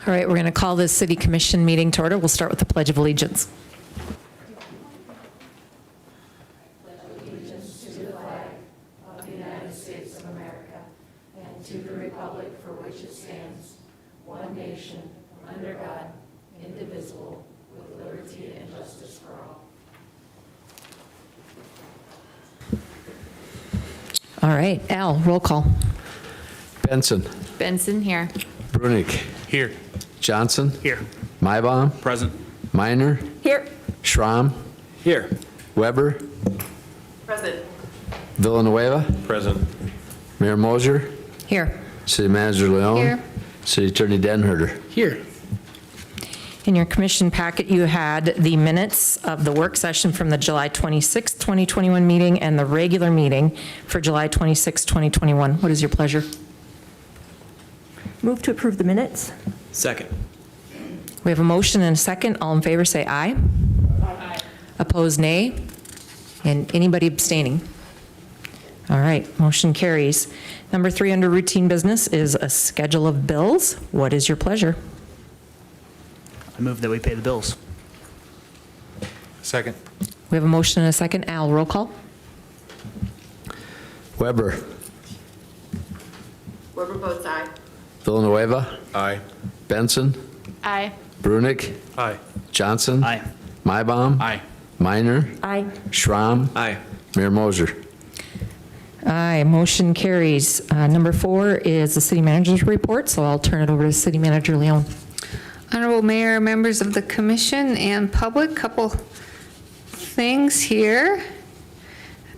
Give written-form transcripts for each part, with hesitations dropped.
All right, we're going to call this City Commission meeting to order. We'll start with the Pledge of Allegiance. All right, Al, roll call. Benson. Benson here. Brunick. Here. Johnson. Here. Maibaum. Present. Minor. Here. Schramm. Here. Weber. Present. Villanueva. Present. Mayor Mosier. Here. City Manager Leon. Here. City Attorney Denherter. Here. In your commission packet, you had the minutes of the work session from the July 26, 2021 meeting and the regular meeting for July 26, 2021. What is your pleasure? Move to approve the minutes. Second. We have a motion and a second. All in favor, say aye. Aye. Opposed, nay. And anybody abstaining? All right, motion carries. Number 3 under routine business is a schedule of bills. What is your pleasure? I move that we pay the bills. Second. We have a motion and a second. Al, roll call. Weber. Weber votes aye. Villanueva. Aye. Benson. Aye. Brunick. Aye. Johnson. Aye. Maibaum. Aye. Minor. Aye. Schramm. Aye. Mayor Mosier. Aye, motion carries. Number 4 is the city manager's report, so I'll turn it over to City Manager Leon. Honorable Mayor, members of the commission and public, couple things here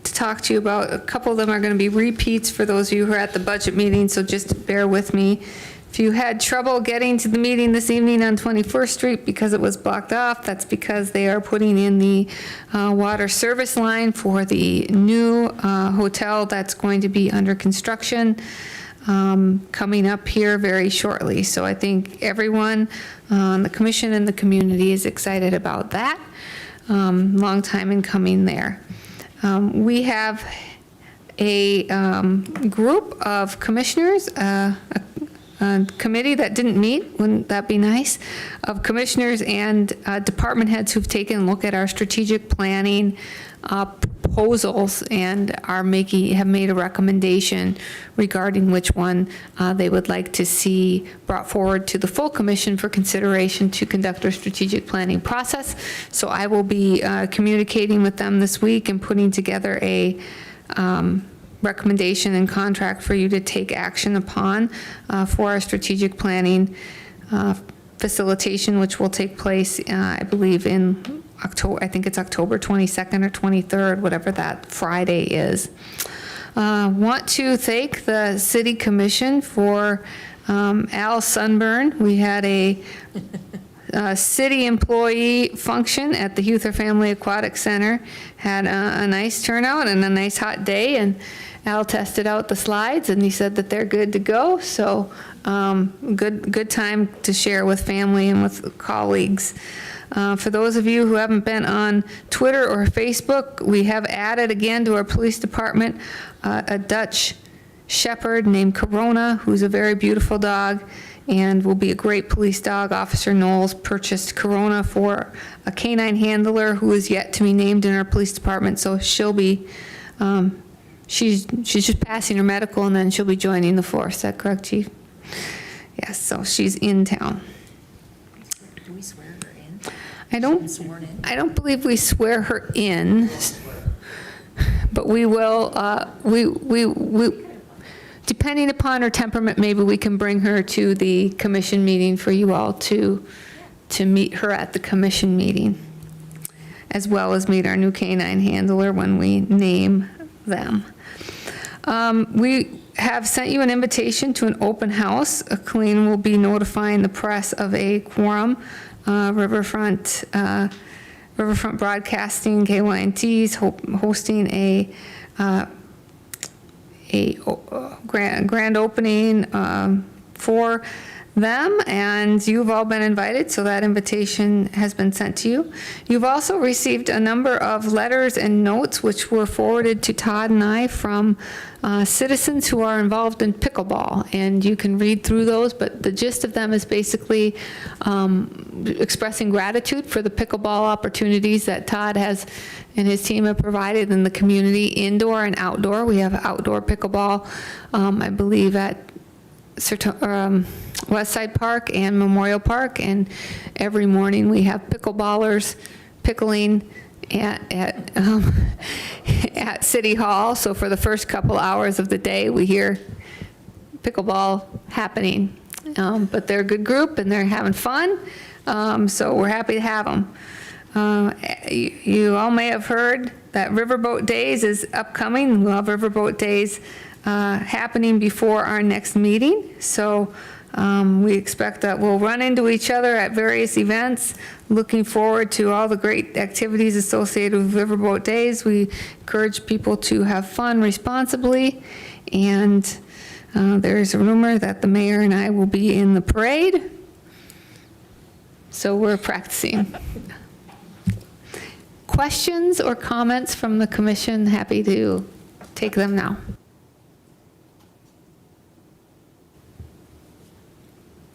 to talk to you about. A couple of them are going to be repeats for those of you who are at the budget meeting, so just bear with me. If you had trouble getting to the meeting this evening on 21st Street because it was blocked off, that's because they are putting in the water service line for the new hotel that's going to be under construction coming up here very shortly. So I think everyone on the commission and the community is excited about that. Long time in coming there. We have a group of commissioners, a committee that didn't meet, wouldn't that be nice, of commissioners and department heads who've taken a look at our strategic planning proposals and have made a recommendation regarding which one they would like to see brought forward to the full commission for consideration to conduct our strategic planning process. So I will be communicating with them this week and putting together a recommendation and contract for you to take action upon for our strategic planning facilitation, which will take place, I believe, in October. I think it's October 22nd or 23rd, whatever that Friday is. Want to thank the City Commission for Al Sunburn. We had a city employee function at the Youth or Family Aquatic Center. Had a nice turnout and a nice hot day, and Al tested out the slides and he said that they're good to go. So good time to share with family and with colleagues. For those of you who haven't been on Twitter or Facebook, we have added again to our police department a Dutch shepherd named Corona, who's a very beautiful dog and will be a great police dog. Officer Knowles purchased Corona for a canine handler who is yet to be named in our police department, so she'll be, she's just passing her medical and then she'll be joining the force. Is that correct, Chief? Yes, so she's in town. Do we swear her in? I don't believe we swear her in, But we will, depending upon her temperament, maybe we can bring her to the commission meeting for you all to meet her at the commission meeting, as well as meet our new canine handler when we name them. We have sent you an invitation to an open house. Colleen will be notifying the press of a quorum. Riverfront Broadcasting, KYNT, is hosting a grand opening for them, and you've all been invited, so that invitation has been sent to you. You've also received a number of letters and notes which were forwarded to Todd and I from citizens who are involved in pickleball, and you can read through those, but the gist of them is basically expressing gratitude for the pickleball opportunities that Todd has and his team have provided in the community, indoor and outdoor. We have outdoor pickleball, I believe, at West Side Park and Memorial Park, and every morning we have pickleballers pickling at City Hall. So for the first couple hours of the day, we hear pickleball happening. But they're a good group and they're having fun, so we're happy to have them. You all may have heard that Riverboat Days is upcoming. We'll have Riverboat Days happening before our next meeting. So we expect that we'll run into each other at various events. Looking forward to all the great activities associated with Riverboat Days. We encourage people to have fun responsibly, and there's a rumor that the mayor and I will be in the parade, so we're practicing. Questions or comments from the commission? Happy to take them now.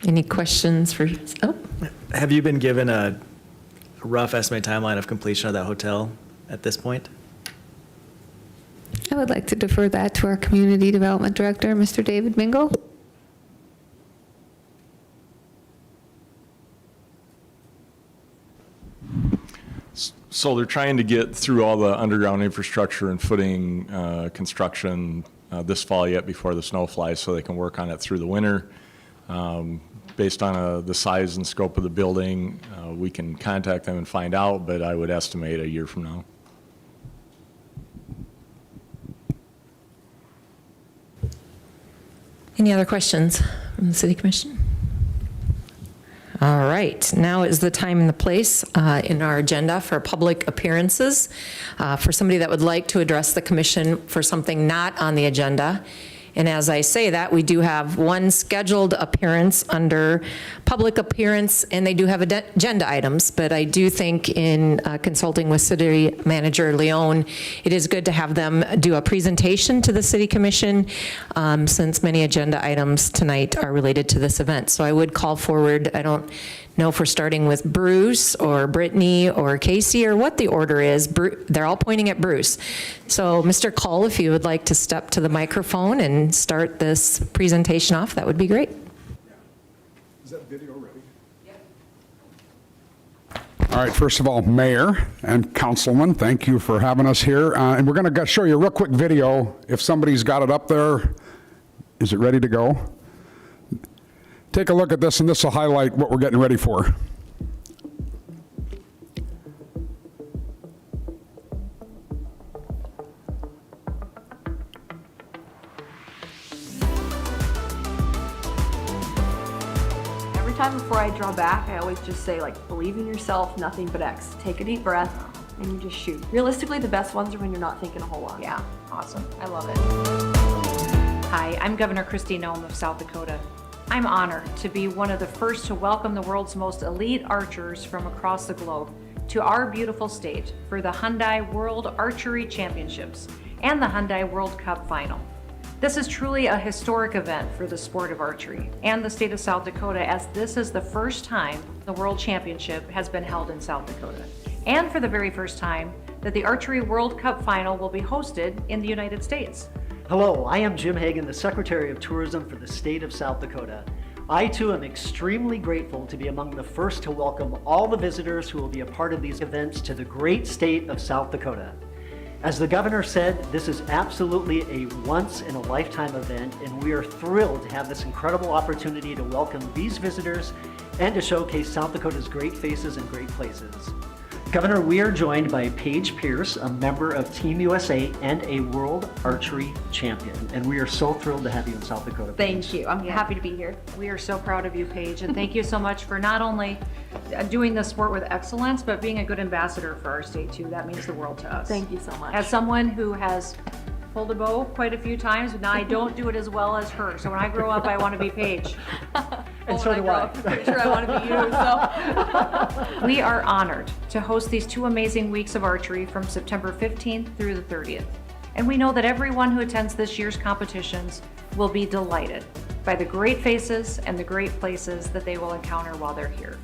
Any questions for, Have you been given a rough estimated timeline of completion of that hotel at this point? I would like to defer that to our Community Development Director, Mr. David Mingo. So they're trying to get through all the underground infrastructure and footing construction this fall yet before the snow flies, so they can work on it through the winter. Based on the size and scope of the building, we can contact them and find out, but I would estimate a year from now. any other questions from the City Commission? All right, now is the time and the place in our agenda for public appearances. For somebody that would like to address the commission for something not on the agenda. And as I say that, we do have one scheduled appearance under public appearance, and they do have agenda items. But I do think in consulting with City Manager Leon, it is good to have them do a presentation to the City Commission, since many agenda items tonight are related to this event. So I would call forward, I don't know if we're starting with Bruce or Brittany or Casey or what the order is. They're all pointing at Bruce. So Mr. Cull, if you would like to step to the microphone and start this presentation off, that would be great. Is that video ready? All right, first of all, Mayor and Councilman, thank you for having us here. And we're going to show you a real quick video. If somebody's got it up there, is it ready to go? Take a look at this, and this will highlight what we're getting ready for. Every time before I draw back, I always just say, like, believe in yourself, nothing but X. Take a deep breath, and you just shoot. Realistically, the best ones are when you're not thinking a whole lot. Yeah, awesome. I love it. Hi, I'm Governor Kristi Noem of South Dakota. I'm honored to be one of the first to welcome the world's most elite archers from across the globe to our beautiful state for the Hyundai World Archery Championships and the Hyundai World Cup Final. This is truly a historic event for the sport of archery and the state of South Dakota, as this is the first time the World Championship has been held in South Dakota, and for the very first time that the Archery World Cup Final will be hosted in the United States. Hello, I am Jim Hagan, the Secretary of Tourism for the state of South Dakota. I too am extremely grateful to be among the first to welcome all the visitors who will be a part of these events to the great state of South Dakota. As the governor said, this is absolutely a once-in-a-lifetime event, and we are thrilled to have this incredible opportunity to welcome these visitors and to showcase South Dakota's great faces and great places. Governor, we are joined by Paige Pierce, a member of Team USA and a World Archery Champion, and we are so thrilled to have you in South Dakota. Thank you. I'm happy to be here. We are so proud of you, Paige, and thank you so much for not only doing the sport with excellence, but being a good ambassador for our state too. That means the world to us. Thank you so much. As someone who has pulled a bow quite a few times, but now I don't do it as well as her. So when I grow up, I want to be Paige. And so do I. Pretty sure I want to be you, so. We are honored to host these 2 amazing weeks of archery from September 15th through the 30th. And we know that everyone who attends this year's competitions will be delighted by the great faces and the great places that they will encounter while they're here.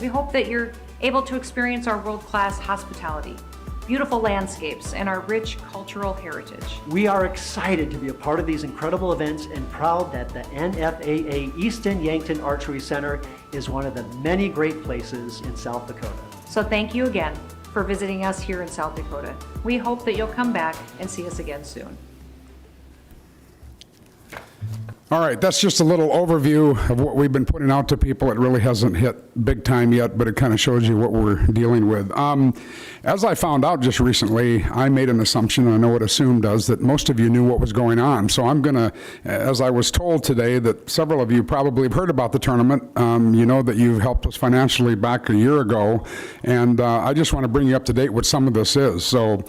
We hope that you're able to experience our world-class hospitality, beautiful landscapes, and our rich cultural heritage. We are excited to be a part of these incredible events and proud that the NFAA Easton Yankton Archery Center is one of the many great places in South Dakota. So thank you again for visiting us here in South Dakota. We hope that you'll come back and see us again soon. All right, that's just a little overview of what we've been putting out to people. It really hasn't hit big time yet, but it kind of shows you what we're dealing with. As I found out just recently, I made an assumption, and I know what assume does, that most of you knew what was going on. So I'm going to, as I was told today, that several of you probably have heard about the tournament. You know that you've helped us financially back a year ago, and I just want to bring you up to date what some of this is. So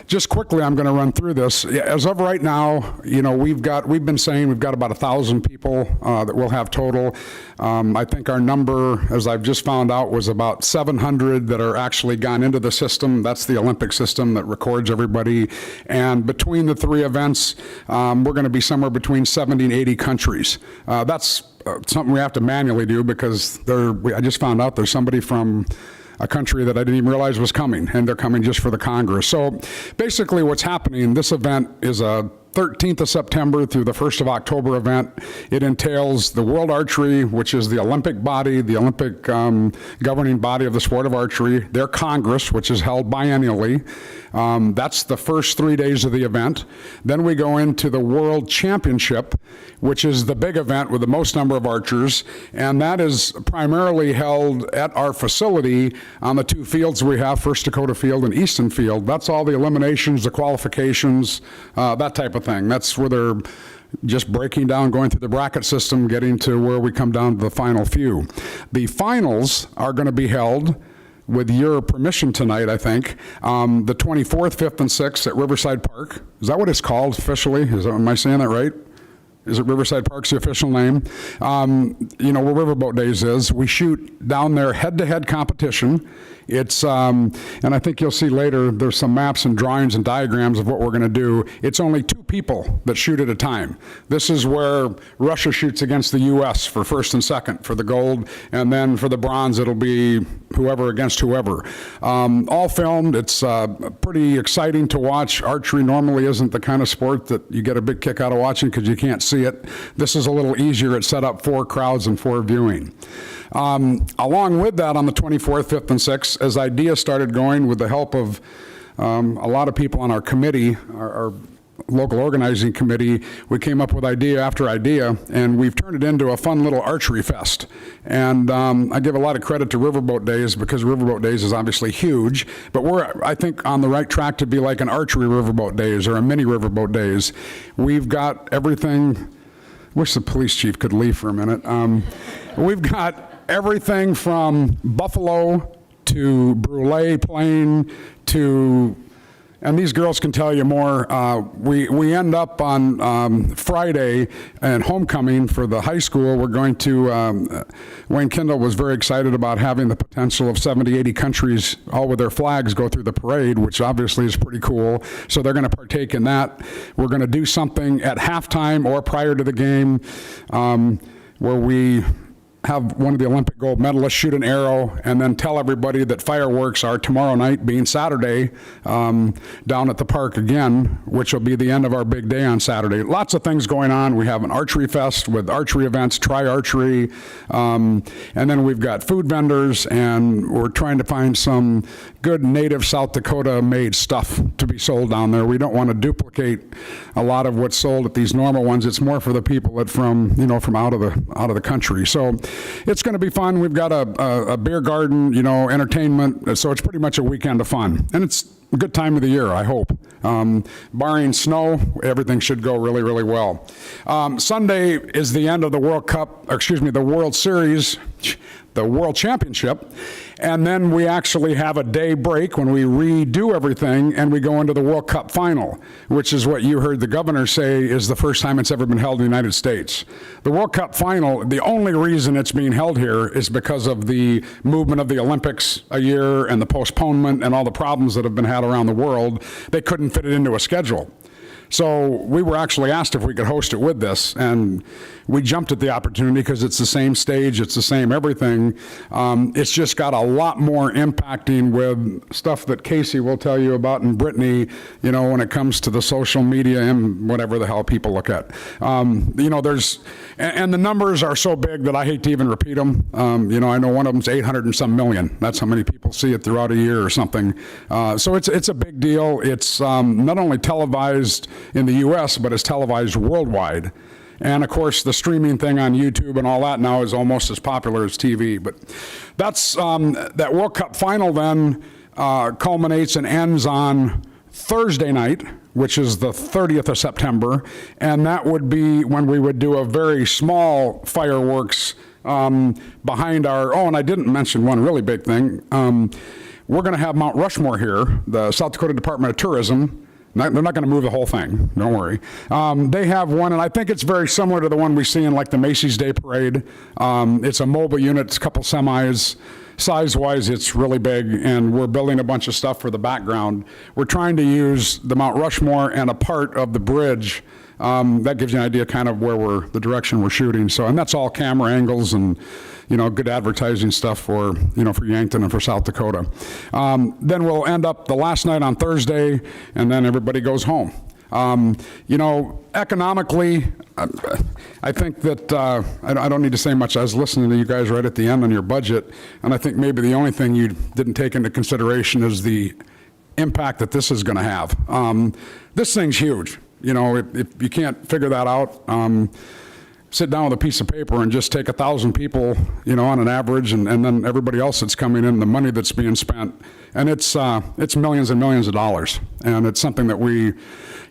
just quickly, I'm going to run through this. As of right now, you know, we've been saying we've got about 1,000 people that we'll have total. I think our number, as I've just found out, was about 700 that are actually gone into the system. That's the Olympic system that records everybody. And between the 3 events, we're going to be somewhere between 70 and 80 countries. That's something we have to manually do because I just found out there's somebody from a country that I didn't even realize was coming, and they're coming just for the Congress. So basically what's happening, this event is a 13th of September through the 1st of October event. It entails the World Archery, which is the Olympic body, the Olympic governing body of the sport of archery, their Congress, which is held biennially. That's the first 3 days of the event. Then we go into the World Championship, which is the big event with the most number of archers, and that is primarily held at our facility on the 2 fields we have, First Dakota Field and Easton Field. That's all the eliminations, the qualifications, that type of thing. That's where they're just breaking down, going through the bracket system, getting to where we come down to the final few. The finals are going to be held, with your permission tonight, I think, the 24th, 5th, and 6th at Riverside Park. Is that what it's called officially? Am I saying that right? Is it Riverside Park's the official name? You know, where Riverboat Days is. We shoot down there head-to-head competition. It's, and I think you'll see later, there's some maps and drawings and diagrams of what we're going to do. It's only 2 people that shoot at a time. This is where Russia shoots against the U.S. for first and second for the gold, and then for the bronze, it'll be whoever against whoever. All filmed. It's pretty exciting to watch. Archery normally isn't the kind of sport that you get a big kick out of watching because you can't see it. This is a little easier. It's set up for crowds and for viewing. Along with that, on the 24th, 5th, and 6th, as ideas started going with the help of a lot of people on our committee, our local organizing committee, we came up with idea after idea, and we've turned it into a fun little archery fest. And I give a lot of credit to Riverboat Days because Riverboat Days is obviously huge, but we're, I think, on the right track to be like an archery Riverboat Days or a mini Riverboat Days. We've got everything. Wish the police chief could leave for a minute. We've got everything from buffalo to brulee plain to, and these girls can tell you more. We end up on Friday and homecoming for the high school. We're going to, Wayne Kendall was very excited about having the potential of 70, 80 countries all with their flags go through the parade, which obviously is pretty cool. So they're going to partake in that. We're going to do something at halftime or prior to the game where we have one of the Olympic gold medalists shoot an arrow and then tell everybody that fireworks are tomorrow night, being Saturday, down at the park again, which will be the end of our big day on Saturday. Lots of things going on. We have an archery fest with archery events, try archery, and then we've got food vendors, and we're trying to find some good native South Dakota made stuff to be sold down there. We don't want to duplicate a lot of what's sold at these normal ones. It's more for the people that from out of the country. So it's going to be fun. We've got a beer garden, entertainment. So it's pretty much a weekend of fun, and it's a good time of the year, I hope. Barring snow, everything should go really, really well. Sunday is the end of the the World Series, the World Championship, and then we actually have a day break when we redo everything and we go into the World Cup final, which is what you heard the governor say is the first time it's ever been held in the United States. The World Cup final, the only reason it's being held here is because of the movement of the Olympics a year and the postponement and all the problems that have been had around the world. They couldn't fit it into a schedule. So we were actually asked if we could host it with this, and we jumped at the opportunity because it's the same stage, it's the same everything. It's just got a lot more impacting with stuff that Casey will tell you about, and Brittany, when it comes to the social media and whatever the hell people look at. And the numbers are so big that I hate to even repeat them. I know one of them's 800 and some million. That's how many people see it throughout a year or something. So it's a big deal. It's not only televised in the U.S., but it's televised worldwide. And of course, the streaming thing on YouTube and all that now is almost as popular as TV. But that's that World Cup final then culminates and ends on Thursday night, which is the 30th of September. And that would be when we would do a very small fireworks behind our, and I didn't mention one really big thing. We're going to have Mount Rushmore here, the South Dakota Department of Tourism. They're not going to move the whole thing, don't worry. They have one, and I think it's very similar to the one we see in like the Macy's Day Parade. It's a mobile unit, it's a couple semis. Size-wise, it's really big, and we're building a bunch of stuff for the background. We're trying to use the Mount Rushmore and a part of the bridge. That gives you an idea kind of where the direction we're shooting. So, and that's all camera angles and, good advertising stuff for Yankton and for South Dakota. Then we'll end up the last night on Thursday, and then everybody goes home. Economically, I think that I don't need to say much. I was listening to you guys right at the end on your budget, and I think maybe the only thing you didn't take into consideration is the impact that this is going to have. This thing's huge. If you can't figure that out, sit down with a piece of paper and just take 1,000 people, on an average, and then everybody else that's coming in, the money that's being spent, and it's millions and millions of dollars. And it's something that we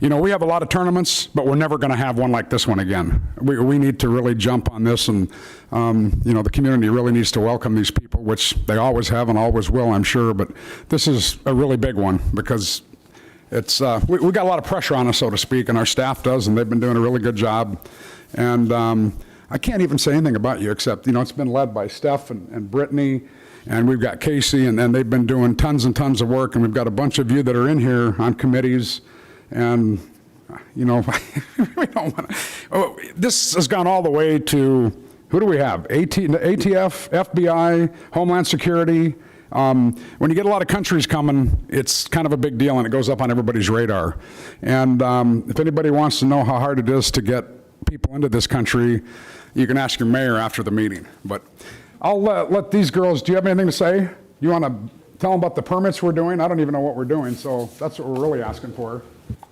have a lot of tournaments, but we're never going to have one like this one again. We need to really jump on this, and the community really needs to welcome these people, which they always have and always will, I'm sure. But this is a really big one because it's we got a lot of pressure on us, so to speak, and our staff does, and they've been doing a really good job. And I can't even say anything about you except, it's been led by Steph and Brittany, and we've got Casey, and they've been doing tons and tons of work, and we've got a bunch of you that are in here on committees, and, we don't want to. This has gone all the way to, who do we have? ATF, FBI, Homeland Security. When you get a lot of countries coming, it's kind of a big deal, and it goes up on everybody's radar. And if anybody wants to know how hard it is to get people into this country, you can ask your mayor after the meeting. But I'll let these girls, do you have anything to say? You want to tell them about the permits we're doing? I don't even know what we're doing, so that's what we're really asking for.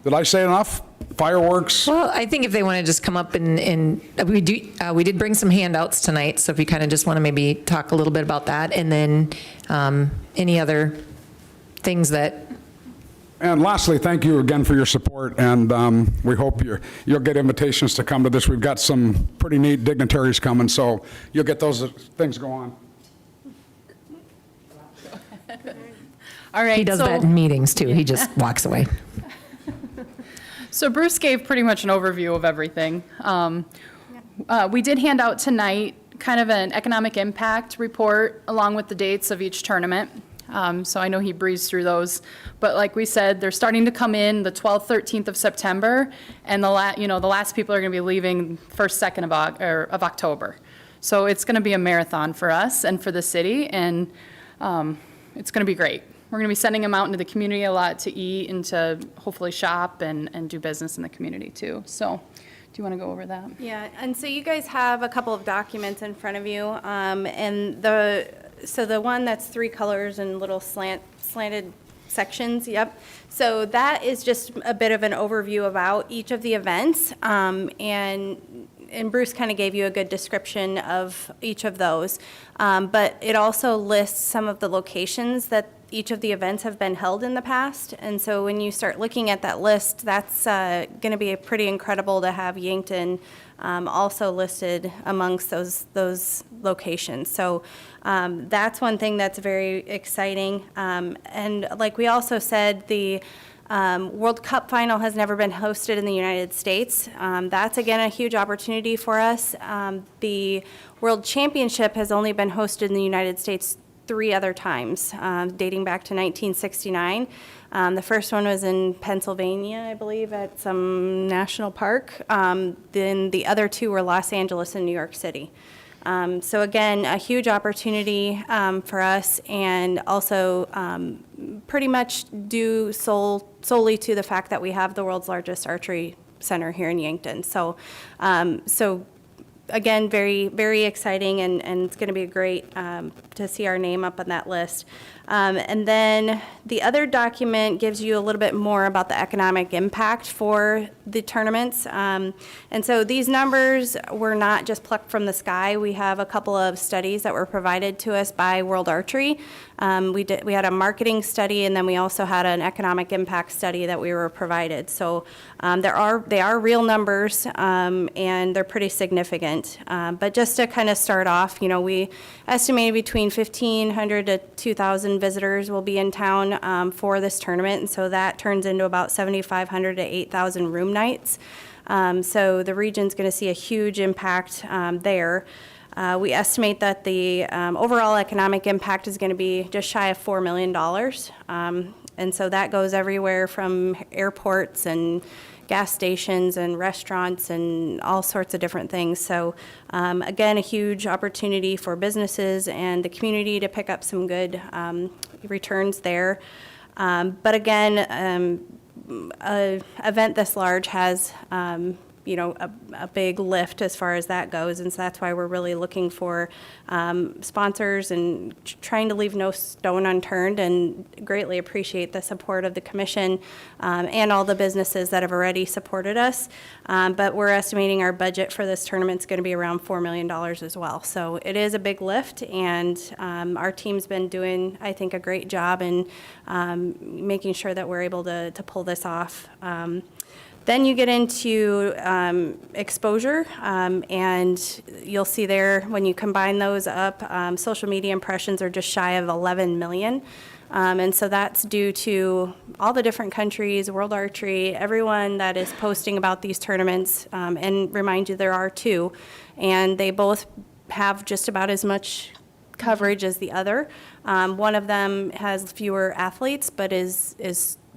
Did I say enough? Fireworks? Well, I think if they want to just come up and we did bring some handouts tonight, so if you kind of just want to maybe talk a little bit about that, and then any other things that. And lastly, thank you again for your support, and we hope you'll get invitations to come to this. We've got some pretty neat dignitaries coming, so you'll get those things go on. All right. He does that in meetings, too. He just walks away. So Bruce gave pretty much an overview of everything. We did hand out tonight kind of an economic impact report along with the dates of each tournament. So I know he breezed through those, but like we said, they're starting to come in the 12th, 13th of September, and the last people are going to be leaving 1st, 2nd of October. So it's going to be a marathon for us and for the city, and it's going to be great. We're going to be sending them out into the community a lot to eat and to hopefully shop and do business in the community too. So do you want to go over that? Yeah, and so you guys have a couple of documents in front of you, and so the one that's 3 colors and little slanted sections, yep. So that is just a bit of an overview about each of the events. And Bruce kind of gave you a good description of each of those. But it also lists some of the locations that each of the events have been held in the past. And so when you start looking at that list, that's going to be pretty incredible to have Yankton also listed amongst those locations. So that's one thing that's very exciting. And like we also said, the World Cup final has never been hosted in the United States. That's, again, a huge opportunity for us. The World Championship has only been hosted in the United States 3 other times, dating back to 1969. The first one was in Pennsylvania, I believe, at some national park. Then the other 2 were Los Angeles and New York City. So again, a huge opportunity for us, and also pretty much due solely to the fact that we have the world's largest archery center here in Yankton. So, again, very, very exciting, and it's going to be great to see our name up on that list. And then the other document gives you a little bit more about the economic impact for the tournaments. And so these numbers were not just plucked from the sky. We have a couple of studies that were provided to us by World Archery. We had a marketing study, and then we also had an economic impact study that we were provided. So they are real numbers, and they're pretty significant. But just to kind of start off, we estimated between 1,500 to 2,000 visitors will be in town for this tournament, and so that turns into about 7,500 to 8,000 room nights. So the region's going to see a huge impact there. We estimate that the overall economic impact is going to be just shy of $4 million. And so that goes everywhere from airports and gas stations and restaurants and all sorts of different things. So again, a huge opportunity for businesses and the community to pick up some good returns there. But again, an event this large has a big lift as far as that goes, and so that's why we're really looking for sponsors and trying to leave no stone unturned, and greatly appreciate the support of the commission and all the businesses that have already supported us. But we're estimating our budget for this tournament is going to be around $4 million as well. So it is a big lift, and our team's been doing, I think, a great job in making sure that we're able to pull this off. Then you get into exposure, and you'll see there when you combine those up, social media impressions are just shy of 11 million. And so that's due to all the different countries, World Archery, everyone that is posting about these tournaments. And remind you, there are 2, and they both have just about as much coverage as the other. One of them has fewer athletes, but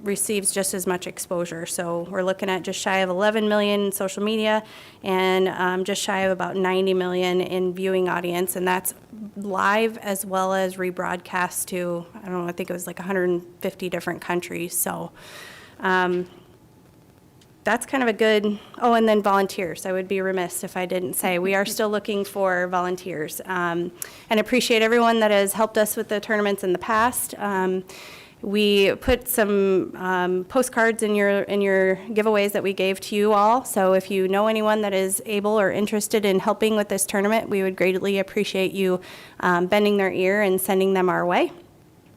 receives just as much exposure. So we're looking at just shy of 11 million in social media, and just shy of about 90 million in viewing audience, and that's live as well as rebroadcast to, I don't know, I think it was like 150 different countries. So that's kind of a good, and then volunteers. I would be remiss if I didn't say we are still looking for volunteers, and appreciate everyone that has helped us with the tournaments in the past. We put some postcards in your giveaways that we gave to you all. So if you know anyone that is able or interested in helping with this tournament, we would greatly appreciate you bending their ear and sending them our way.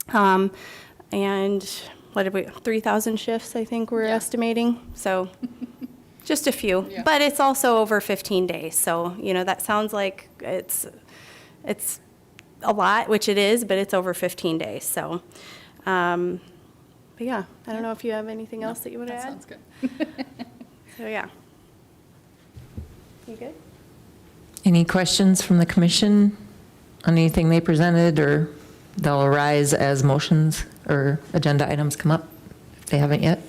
And what did we, 3,000 shifts, I think we're estimating. So just a few, but it's also over 15 days. So, that sounds like it's a lot, which it is, but it's over 15 days. So. But yeah, I don't know if you have anything else that you want to add? Sounds good. So yeah. You good? Any questions from the commission on anything they presented, or they'll arise as motions or agenda items come up if they haven't yet?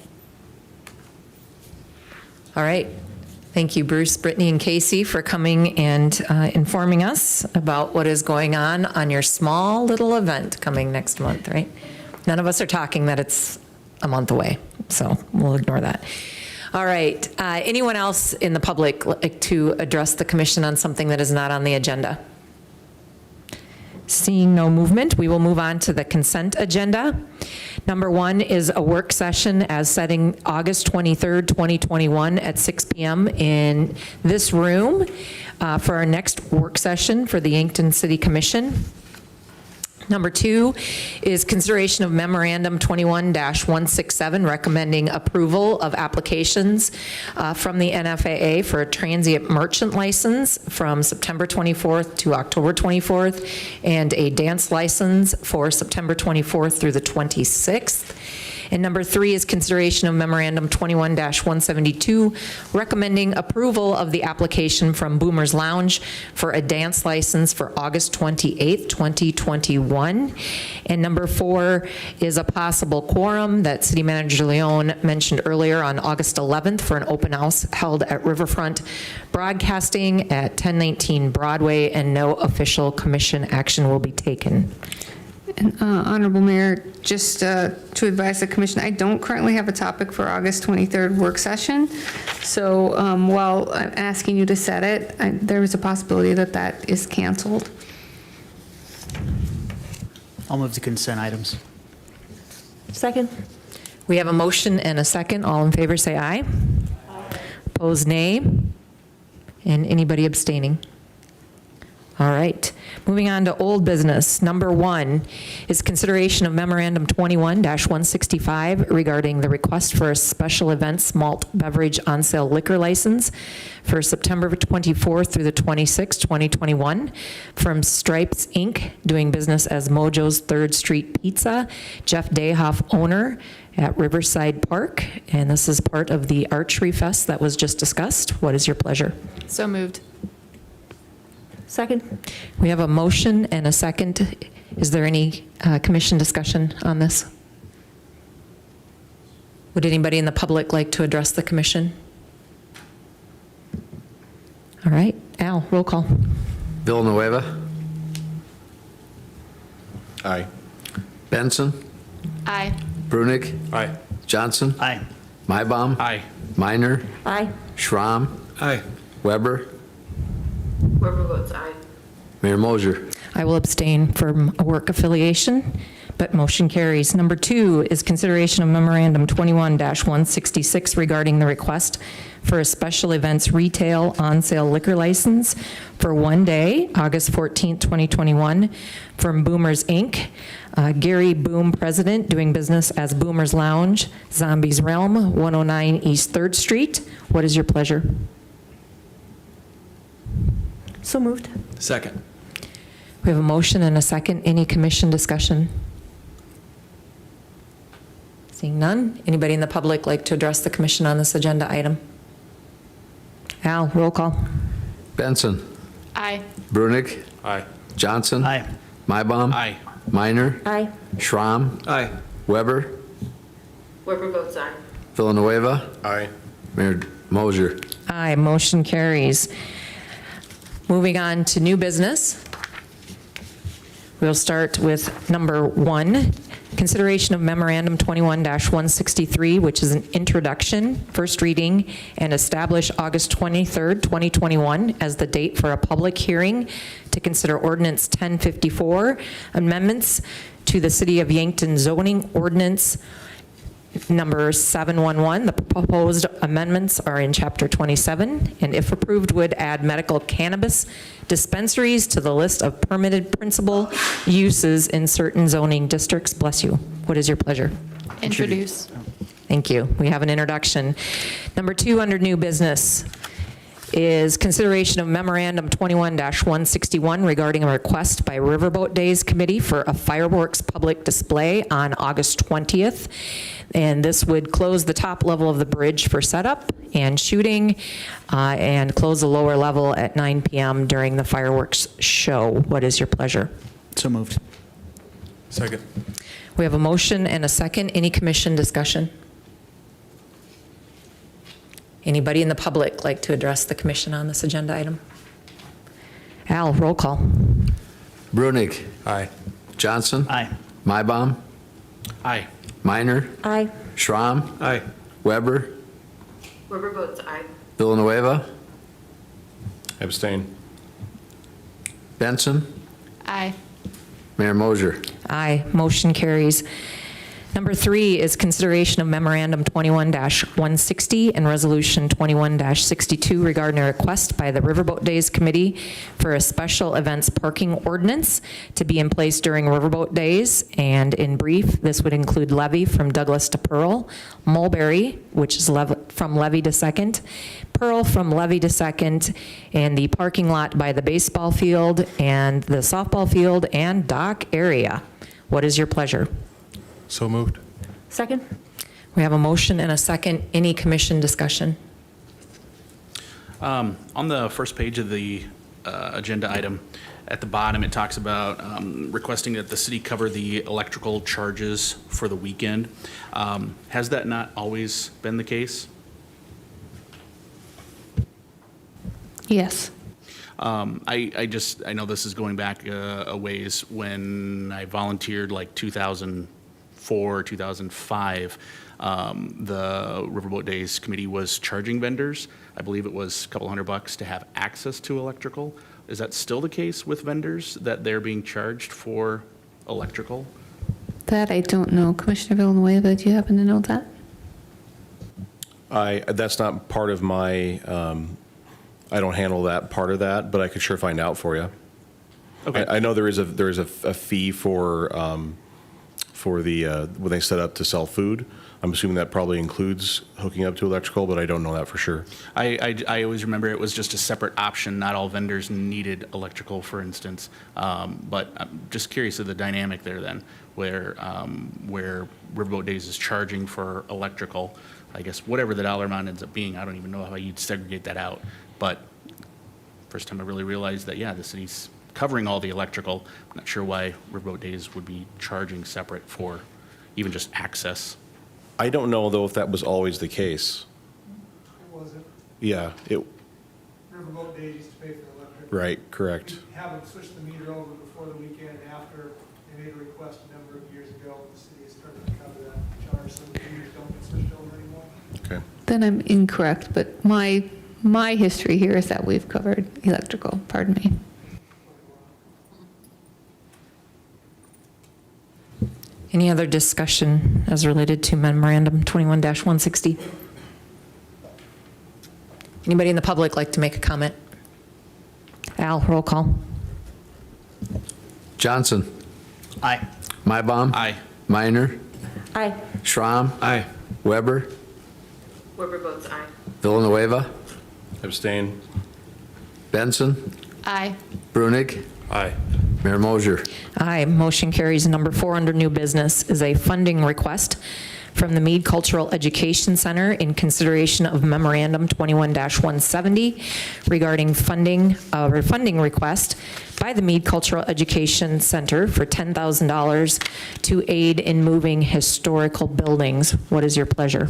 All right. Thank you, Bruce, Brittany, and Casey, for coming and informing us about what is going on your small little event coming next month, right? None of us are talking that it's a month away, so we'll ignore that. All right. Anyone else in the public like to address the commission on something that is not on the agenda? Seeing no movement, we will move on to the consent agenda. Number 1 is a work session as setting August 23rd, 2021 at 6 p.m. in this room for our next work session for the Yankton City Commission. Number 2 is consideration of Memorandum 21-167, recommending approval of applications from the NFAA for a transient merchant license from September 24th to October 24th, and a dance license for September 24th through the 26th. And number 3 is consideration of Memorandum 21-172, recommending approval of the application from Boomer's Lounge for a dance license for August 28th, 2021. And number 4 is a possible quorum that City Manager Leon mentioned earlier on August 11th for an open house held at Riverfront Broadcasting at 1019 Broadway, and no official commission action will be taken. And, Honorable Mayor, just to advise the commission, I don't currently have a topic for August 23rd work session. So while I'm asking you to set it, there is a possibility that that is canceled. I'll move to consent items. Second. We have a motion and a second. All in favor, say aye. Opposed, nay. And anybody abstaining? All right. Moving on to old business. Number 1 is consideration of Memorandum 21-165 regarding the request for a special events malt beverage on sale liquor license for September 24th through the 26th, 2021 from Stripes, Inc., doing business as Mojo's 3rd Street Pizza, Jeff Dayhoff, owner, at Riverside Park. And this is part of the Archery Fest that was just discussed. What is your pleasure? So moved. Second. We have a motion and a second. Is there any commission discussion on this? Would anybody in the public like to address the commission? All right. Al, roll call. Villanueva. Aye. Benson. Aye. Brunig. Aye. Johnson. Aye. Mybom. Aye. Minor. Aye. Schramm. Aye. Weber. Whoever votes aye. Mayor Mosher. I will abstain from a work affiliation, but motion carries. Number 2 is consideration of Memorandum 21-166 regarding the request for a special events retail on-sale liquor license for one day, August 14th, 2021, from Boomers, Inc., Gary Boom, President, doing business as Boomer's Lounge, Zombies Realm, 109 East 3rd Street. What is your pleasure? So moved. Second. We have a motion and a second. Any commission discussion? Seeing none. Anybody in the public like to address the commission on this agenda item? Al, roll call. Benson. Aye. Brunig. Aye. Johnson. Aye. Mybom. Aye. Minor. Aye. Schramm. Aye. Weber. Whoever votes aye. Villanueva. Aye. Mayor Mosher. Aye, motion carries. Moving on to new business. We'll start with number 1, consideration of Memorandum 21-163, which is an introduction, first reading, and establish August 23rd, 2021 as the date for a public hearing to consider Ordinance 1054, amendments to the City of Yankton zoning ordinance number 711. The proposed amendments are in Chapter 27, and if approved, would add medical cannabis dispensaries to the list of permitted principal uses in certain zoning districts. Bless you. What is your pleasure? Introduce. Thank you. We have an introduction. Number 2 under new business is consideration of Memorandum 21-161 regarding a request by Riverboat Days Committee for a fireworks public display on August 20th. And this would close the top level of the bridge for setup and shooting, and close the lower level at 9 p.m. during the fireworks show. What is your pleasure? So moved. Second. We have a motion and a second. Any commission discussion? Anybody in the public like to address the commission on this agenda item? Al, roll call. Brunig. Aye. Johnson. Aye. Mybom. Aye. Minor. Aye. Schramm. Aye. Weber. Whoever votes aye. Villanueva. Abstain. Benson. Aye. Mayor Mosher. Aye, motion carries. Number 3 is consideration of Memorandum 21-160 and Resolution 21-62 regarding a request by the Riverboat Days Committee for a special events parking ordinance to be in place during Riverboat Days. And in brief, this would include levy from Douglas to Pearl, Mulberry, which is from Levy to Second, Pearl from Levy to Second, and the parking lot by the baseball field and the softball field and dock area. What is your pleasure? So moved. Second? We have a motion and a second. Any commission discussion? On the first page of the agenda item, at the bottom, it talks about requesting that the city cover the electrical charges for the weekend. Has that not always been the case? Yes. I know this is going back a ways. When I volunteered like 2004, 2005, the Riverboat Days Committee was charging vendors. I believe it was a couple $100 to have access to electrical. Is that still the case with vendors, that they're being charged for electrical? That I don't know. Commissioner Villanueva, do you happen to know that? That's not part of my, I don't handle that part of that, but I could sure find out for you. Okay. I know there is a fee for the, when they set up to sell food. I'm assuming that probably includes hooking up to electrical, but I don't know that for sure. I always remember it was just a separate option. Not all vendors needed electrical, for instance. But I'm just curious of the dynamic there then, where Riverboat Days is charging for electrical. I guess whatever the dollar amount ends up being, I don't even know how you'd segregate that out. But first time I really realized that, yeah, the city's covering all the electrical. I'm not sure why Riverboat Days would be charging separate for even just access. I don't know, though, if that was always the case. It wasn't. Yeah, Riverboat Days used to pay for the electric. right, correct. We haven't switched the meter over before the weekend. After they made a request a number of years ago, the city has started to cover that charge, so the meters don't get switched over anymore. Okay. Then I'm incorrect, but my history here is that we've covered electrical, pardon me. Any other discussion as related to Memorandum 21-160? Anybody in the public like to make a comment? Al, roll call. Johnson. Aye. Mybom. Aye. Minor. Aye. Schramm. Aye. Weber. Weber votes aye. Villanueva. Abstain. Benson. Aye. Brunig. Aye. Mayor Mosher. Aye, motion carries. Number 4 under new business is a funding request from the Mead Cultural Education Center in consideration of Memorandum 21-170 regarding funding request by the Mead Cultural Education Center for $10,000 to aid in moving historical buildings. What is your pleasure?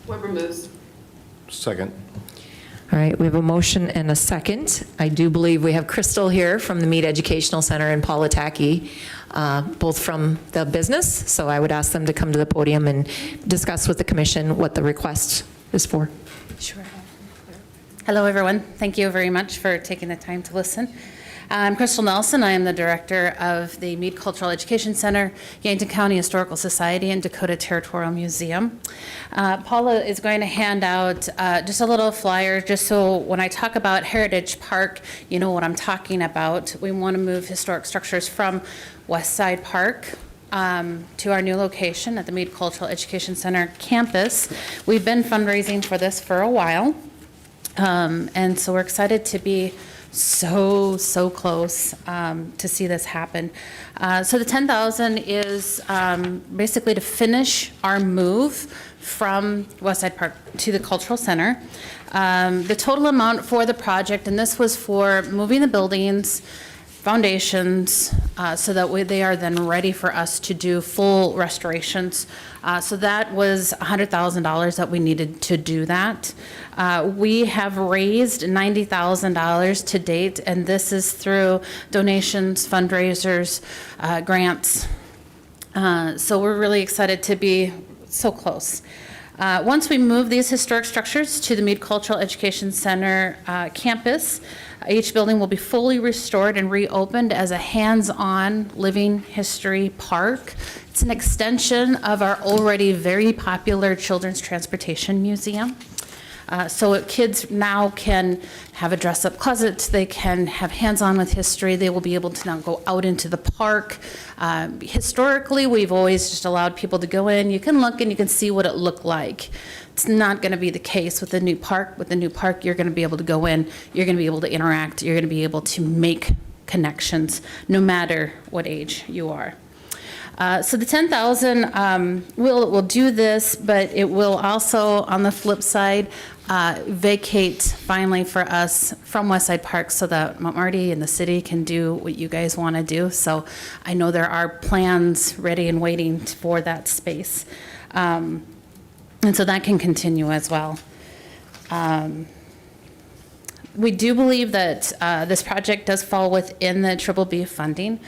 Weber moves. Second. All right, we have a motion and a second. I do believe we have Crystal here from the Mead Educational Center and Paul Ataki, both from the business. So I would ask them to come to the podium and discuss with the commission what the request is for. Sure. Hello, everyone. Thank you very much for taking the time to listen. I'm Crystal Nelson. I am the director of the Mead Cultural Education Center, Yankton County Historical Society, and Dakota Territorial Museum. Paula is going to hand out just a little flyer, just so when I talk about Heritage Park, you know what I'm talking about. We want to move historic structures from West Side Park to our new location at the Mead Cultural Education Center campus. We've been fundraising for this for a while, and so we're excited to be so close to see this happen. So the $10,000 is basically to finish our move from Westside Park to the Cultural Center. The total amount for the project, and this was for moving the buildings, foundations, so that they are then ready for us to do full restorations. So that was $100,000 that we needed to do that. We have raised $90,000 to date, and this is through donations, fundraisers, grants. So we're really excited to be so close. Once we move these historic structures to the Mead Cultural Education Center campus, Each building will be fully restored and reopened as a hands-on living history park. It's an extension of our already very popular Children's Transportation Museum. So kids now can have a dress-up closet, they can have hands-on with history, they will be able to now go out into the park. Historically, we've always just allowed people to go in, you can look and you can see what it looked like. It's not going to be the case with the new park. With the new park, you're going to be able to go in, you're going to be able to interact, you're going to be able to make connections, no matter what age you are. So the 10,000 will do this, but it will also, on the flip side, vacate finally for us from Westside Park so that Marty and the city can do what you guys want to do. So I know there are plans ready and waiting for that space. And so that can continue as well. We do believe that this project does fall within the BBB funding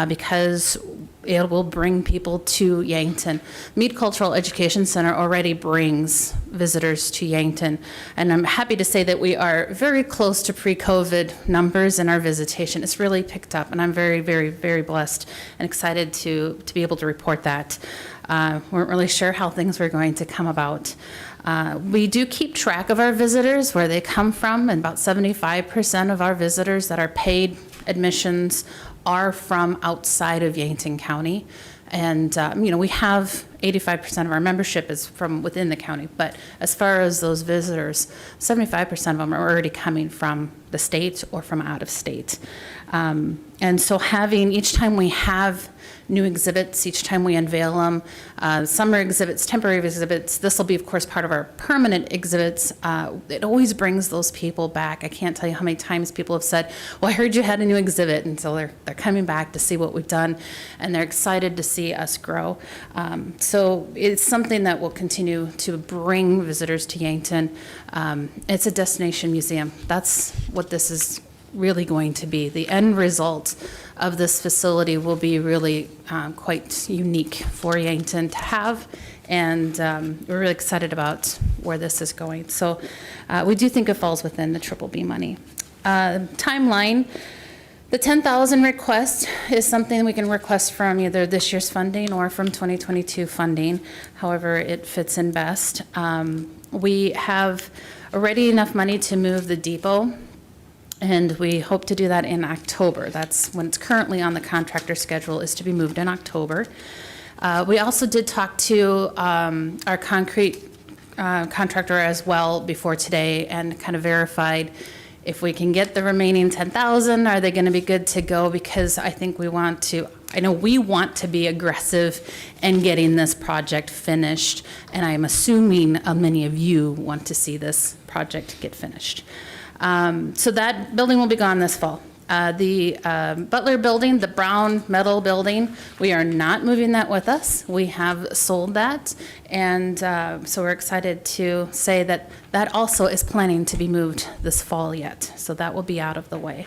because it will bring people to Yankton. Mead Cultural Education Center already brings visitors to Yankton, and I'm happy to say that we are very close to pre-COVID numbers in our visitation. It's really picked up, and I'm very, very, very blessed and excited to be able to report that. Weren't really sure how things were going to come about. We do keep track of our visitors, where they come from, and about 75% of our visitors that are paid admissions are from outside of Yankton County. And, we have 85% of our membership is from within the county, but as far as those visitors, 75% of them are already coming from the state or from out of state. And so having, each time we have new exhibits, each time we unveil them, summer exhibits, temporary exhibits, this will be, of course, part of our permanent exhibits. It always brings those people back. I can't tell you how many times people have said, well, I heard you had a new exhibit, and so they're coming back to see what we've done, and they're excited to see us grow. So it's something that will continue to bring visitors to Yankton. It's a destination museum. That's what this is really going to be. The end result of this facility will be really quite unique for Yankton to have, and we're really excited about where this is going. So we do think it falls within the BBB money. Timeline. The 10,000 request is something we can request from either this year's funding or from 2022 funding, however it fits in best. We have already enough money to move the depot, and we hope to do that in October. That's when it's currently on the contractor schedule, is to be moved in October. We also did talk to our concrete contractor as well before today and kind of verified if we can get the remaining 10,000, are they going to be good to go? Because I think we want to, I know we want to be aggressive in getting this project finished, and I'm assuming many of you want to see this project get finished. So that building will be gone this fall. The Butler building, the brown metal building, we are not moving that with us. We have sold that, and so we're excited to say that that also is planning to be moved this fall yet. So that will be out of the way.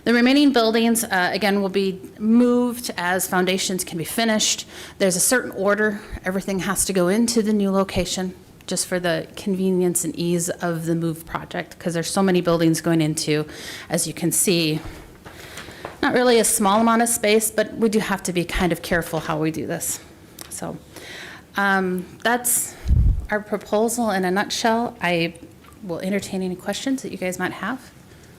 The remaining buildings, again, will be moved as foundations can be finished. There's a certain order. Everything has to go into the new location, just for the convenience and ease of the move project, because there's so many buildings going into, as you can see, not really a small amount of space, but we do have to be kind of careful how we do this. So that's our proposal in a nutshell. I will entertain any questions that you guys might have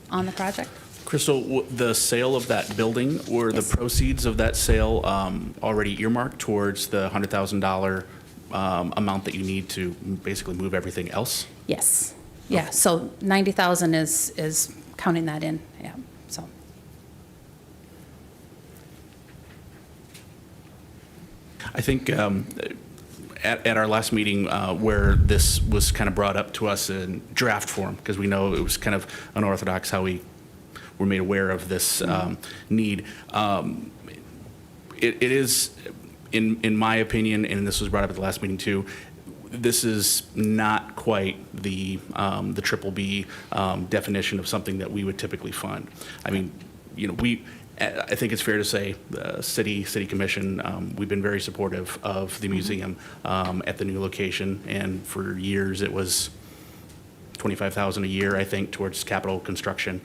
on the project. Crystal, the sale of that building, were the proceeds of that sale already earmarked towards the $100,000 amount that you need to basically move everything else? Yes. Yeah. So 90,000 is counting that in. Yeah. So. I think at our last meeting where this was kind of brought up to us in draft form, because we know it was kind of unorthodox how we were made aware of this need. It is, in my opinion, and this was brought up at the last meeting too, this is not quite the BBB definition of something that we would typically fund. I mean, I think it's fair to say the city commission, we've been very supportive of the museum at the new location, and for years it was $25,000 a year, I think, towards capital construction.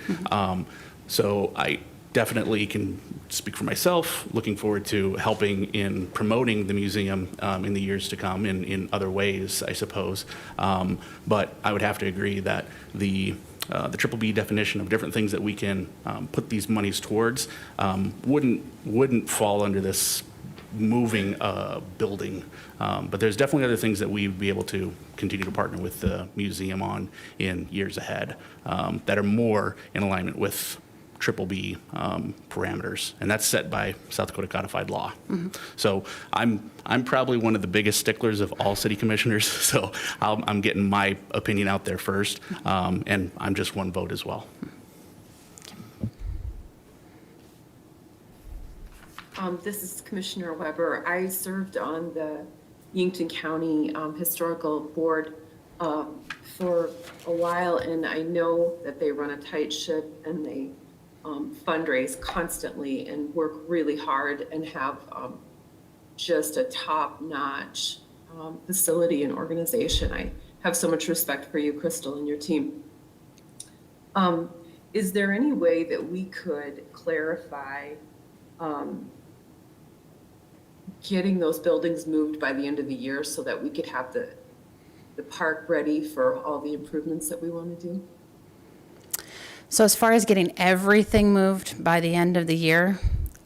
So I definitely can speak for myself, looking forward to helping in promoting the museum in the years to come in other ways, I suppose. But I would have to agree that the triple B definition of different things that we can put these monies towards wouldn't fall under this moving building. But there's definitely other things that we'd be able to continue to partner with the museum on in years ahead that are more in alignment with triple B parameters, and that's set by South Dakota codified law. So I'm probably one of the biggest sticklers of all city commissioners, so I'm getting my opinion out there first, and I'm just one vote as well. This is Commissioner Weber. I served on the Yankton County Historical Board for a while, and I know that they run a tight ship and they fundraise constantly and work really hard and have just a top-notch facility and organization. I have so much respect for you, Crystal, and your team. Is there any way that we could clarify getting those buildings moved by the end of the year so that we could have the park ready for all the improvements that we want to do? So as far as getting everything moved by the end of the year,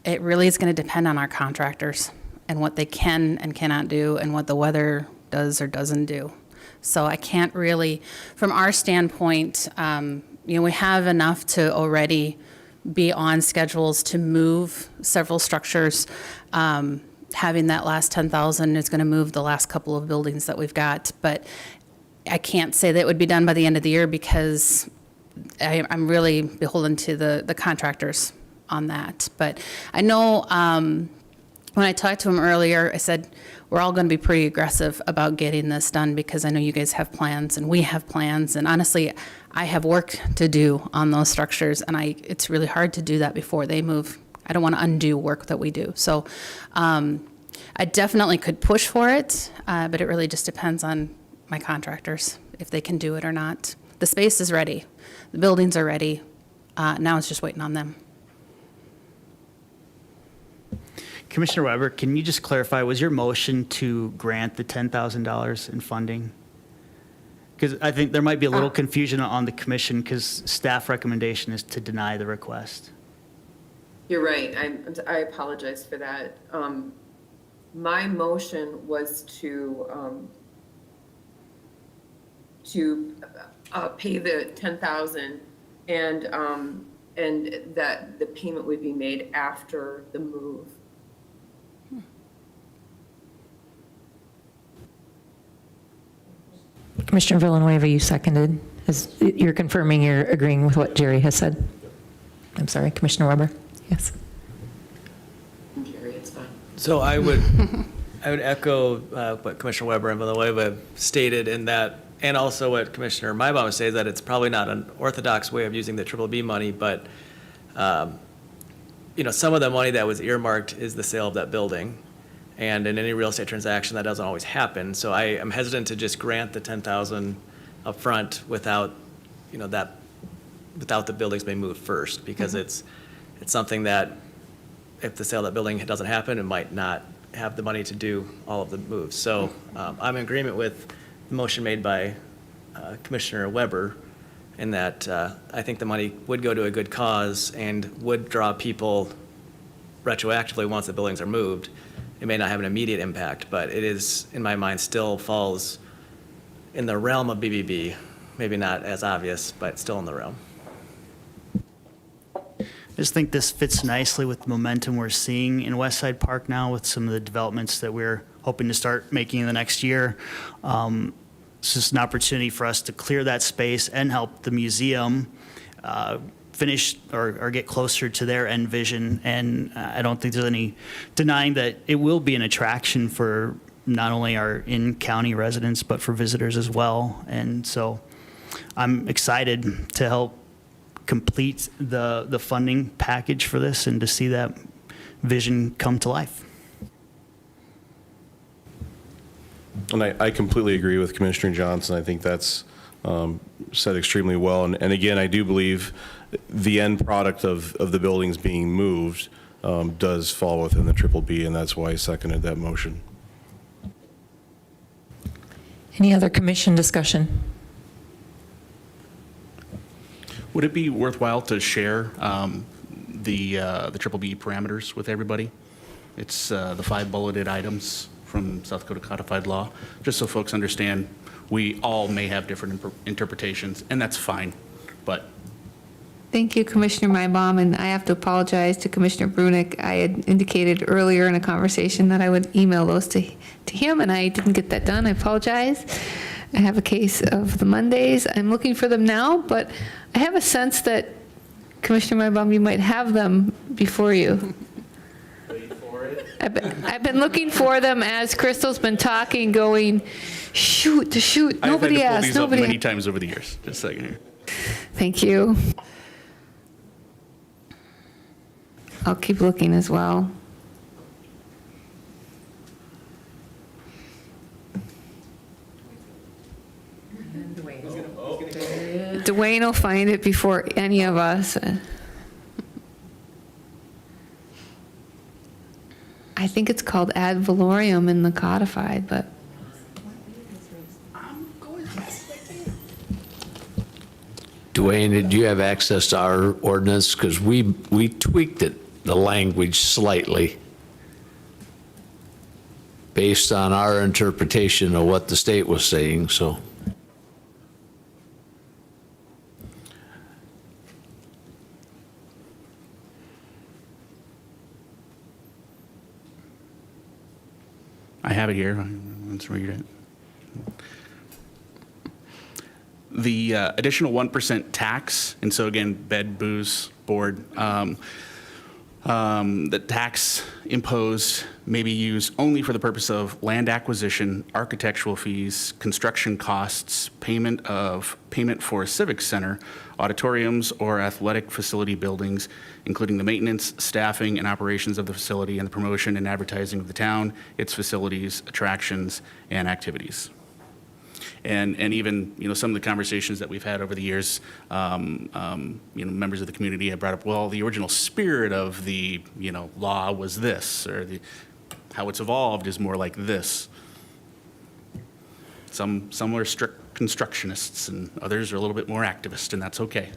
it really is going to depend on our contractors and what they can and cannot do and what the weather does or doesn't do. So I can't really, from our standpoint, we have enough to already be on schedules to move several structures. Having that last 10,000 is going to move the last couple of buildings that we've got, but I can't say that it would be done by the end of the year because I'm really beholden to the contractors on that. But I know when I talked to him earlier, I said, we're all going to be pretty aggressive about getting this done because I know you guys have plans and we have plans. And honestly, I have work to do on those structures, and it's really hard to do that before they move. I don't want to undo work that we do. So I definitely could push for it, but it really just depends on my contractors, if they can do it or not. The space is ready. The buildings are ready. Now it's just waiting on them. Commissioner Weber, can you just clarify, was your motion to grant the $10,000 in funding? Because I think there might be a little confusion on the commission because staff recommendation is to deny the request. You're right. I apologize for that. My motion was to pay the $10,000 and that the payment would be made after the move. Commissioner Villanueva, you seconded. You're confirming you're agreeing with what Jerry has said? I'm sorry, Commissioner Weber? Yes. Jerry, it's fine. So I would echo what Commissioner Weber and Villanueva stated in that, and also what Commissioner Maibaum says, that it's probably not an orthodox way of using the triple B money, but some of the money that was earmarked is the sale of that building. And in any real estate transaction, that doesn't always happen. So I am hesitant to just grant the $10,000 up front without the buildings being moved first, because it's something that if the sale of that building doesn't happen, it might not have the money to do all of the moves. So I'm in agreement with the motion made by Commissioner Weber in that I think the money would go to a good cause and would draw people retroactively once the buildings are moved. It may not have an immediate impact, but it is, in my mind, still falls in the realm of BBB. Maybe not as obvious, but still in the realm. I just think this fits nicely with the momentum we're seeing in Westside Park now with some of the developments that we're hoping to start making in the next year. It's just an opportunity for us to clear that space and help the museum finish or get closer to their end vision. And I don't think there's any denying that it will be an attraction for not only our in-county residents, but for visitors as well. And so I'm excited to help complete the funding package for this and to see that vision come to life. And I completely agree with Commissioner Johnson. I think that's said extremely well. And again, I do believe the end product of the buildings being moved does fall within the triple B, and that's why I seconded that motion. Any other commission discussion? Would it be worthwhile to share the triple B parameters with everybody? It's the 5 bulleted items from South Dakota codified law, just so folks understand we all may have different interpretations, and that's fine, but Thank you, Commissioner Maibaum, and I have to apologize to Commissioner Brunick. I had indicated earlier in a conversation that I would email those to him, and I didn't get that done. I apologize. I have a case of the Mondays. I'm looking for them now, but I have a sense that, Commissioner Maibaum, you might have them before you. I've been looking for them as Crystal's been talking, going, shoot, nobody I've had to pull asked, these up nobody many asked. times over the years. Just a second here. Thank you. I'll keep looking as well. Dwayne will find it before any of us. I think it's called ad valorem in the codified, but Dwayne, did you have access to our ordinance? Because we tweaked it, the language slightly, based on our interpretation of what the state was saying, so. I have it here. Let's read it. The additional 1% tax, and so again, bed, booze, board, the tax imposed may be used only for the purpose of land acquisition, architectural fees, construction costs, payment for a civic center, auditoriums, or athletic facility buildings, including the maintenance, staffing, and operations of the facility, and the promotion and advertising of the town, its facilities, attractions, and activities. And even, some of the conversations that we've had over the years, members of the community have brought up, well, the original spirit of the, law was this, or how it's evolved is more like this. Some are strict constructionists, and others are a little bit more activist, and that's okay.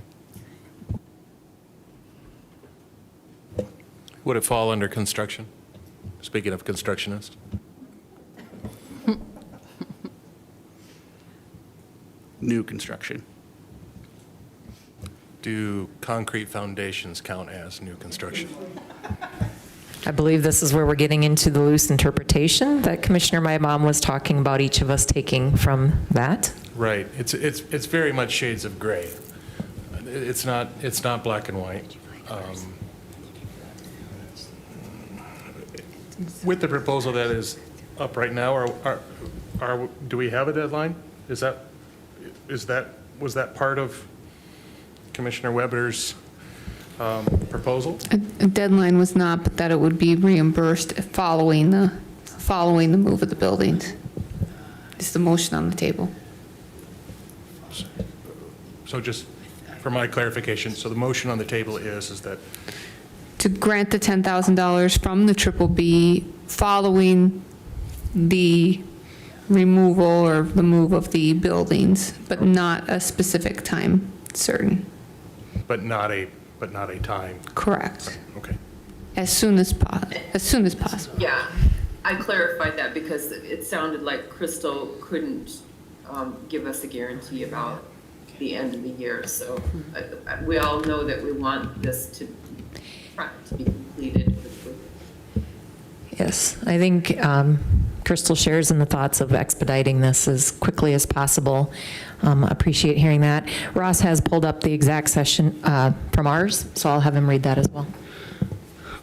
Would it fall under construction? Speaking of constructionists. New construction. Do concrete foundations count as new construction? I believe this is where we're getting into the loose interpretation that Commissioner Maibaum was talking about, each of us taking from that. Right. It's very much shades of gray. It's not black and white. With the proposal that is up right now, do we have a deadline? Was that part of Commissioner Weber's proposal? a deadline was not, but that it would be reimbursed following the move of the buildings. Is the motion on the table. So just for my clarification, so the motion on the table is that To grant the $10,000 from the triple B following the removal or the move of the buildings, but not a specific time certain. but not a time. Correct. Okay. As soon as possible. Yeah, I clarified that because it sounded like Crystal couldn't give us a guarantee about the end of the year. So we all know that we want this to be completed. Yes, I think Crystal shares in the thoughts of expediting this as quickly as possible. Appreciate hearing that. Ross has pulled up the exact session from ours, so I'll have him read that as well.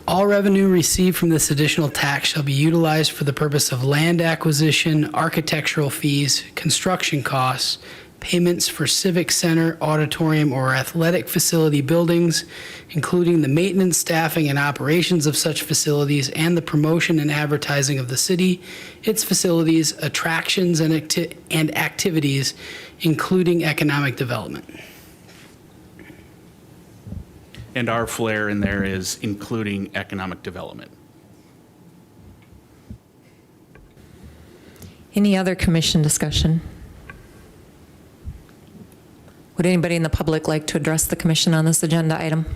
All revenue received from this additional tax shall be utilized for the purpose of land acquisition, architectural fees, construction costs, payments for civic center, auditorium, or athletic facility buildings, including the maintenance, staffing, and operations of such facilities, and the promotion and advertising of the city, its facilities, attractions, and activities, including economic development. And our flair in there is including economic development. Any other commission discussion? Would anybody in the public like to address the commission on this agenda item?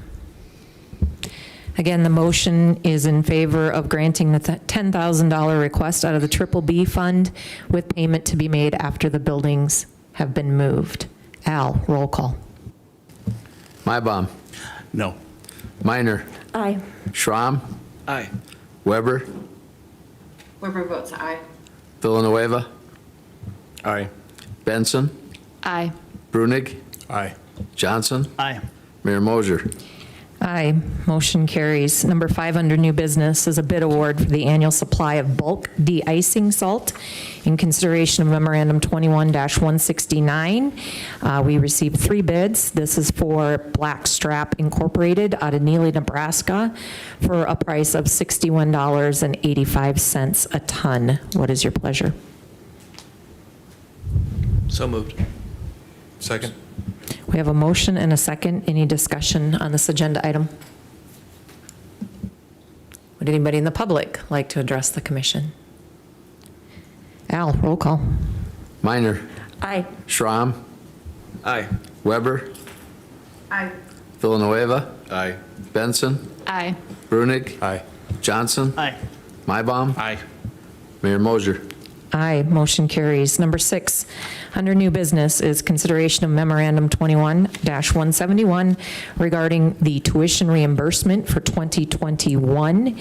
Again, the motion is in favor of granting the $10,000 request out of the Triple B fund with payment to be made after the buildings have been moved. Al, roll call. Mybom, No. Minor, Aye. Schramm, Aye. Weber, Weber votes aye. Villanueva, Aye. Benson, Aye. Brunig, Aye. Johnson, Aye. Mayor Mosier. Aye, motion carries. Number 5 under new business is a bid award for the annual supply of bulk de-icing salt in consideration of Memorandum 21-169. We received 3 bids. This is for Blackstrap Incorporated out of Neely, Nebraska, for a price of $61.85 a ton. What is your pleasure? So moved. Second. We have a motion and a second. Any discussion on this agenda item? Would anybody in the public like to address the commission? Al, roll call. Minor, Aye. Schramm, Aye. Weber, Aye. Villanueva, Aye. Benson, Aye. Brunig, Aye. Johnson, Aye. Mybom, Aye. Mayor Mosier. Aye, motion carries. Number 6, under new business is consideration of Memorandum 21-171 regarding the tuition reimbursement for 2021.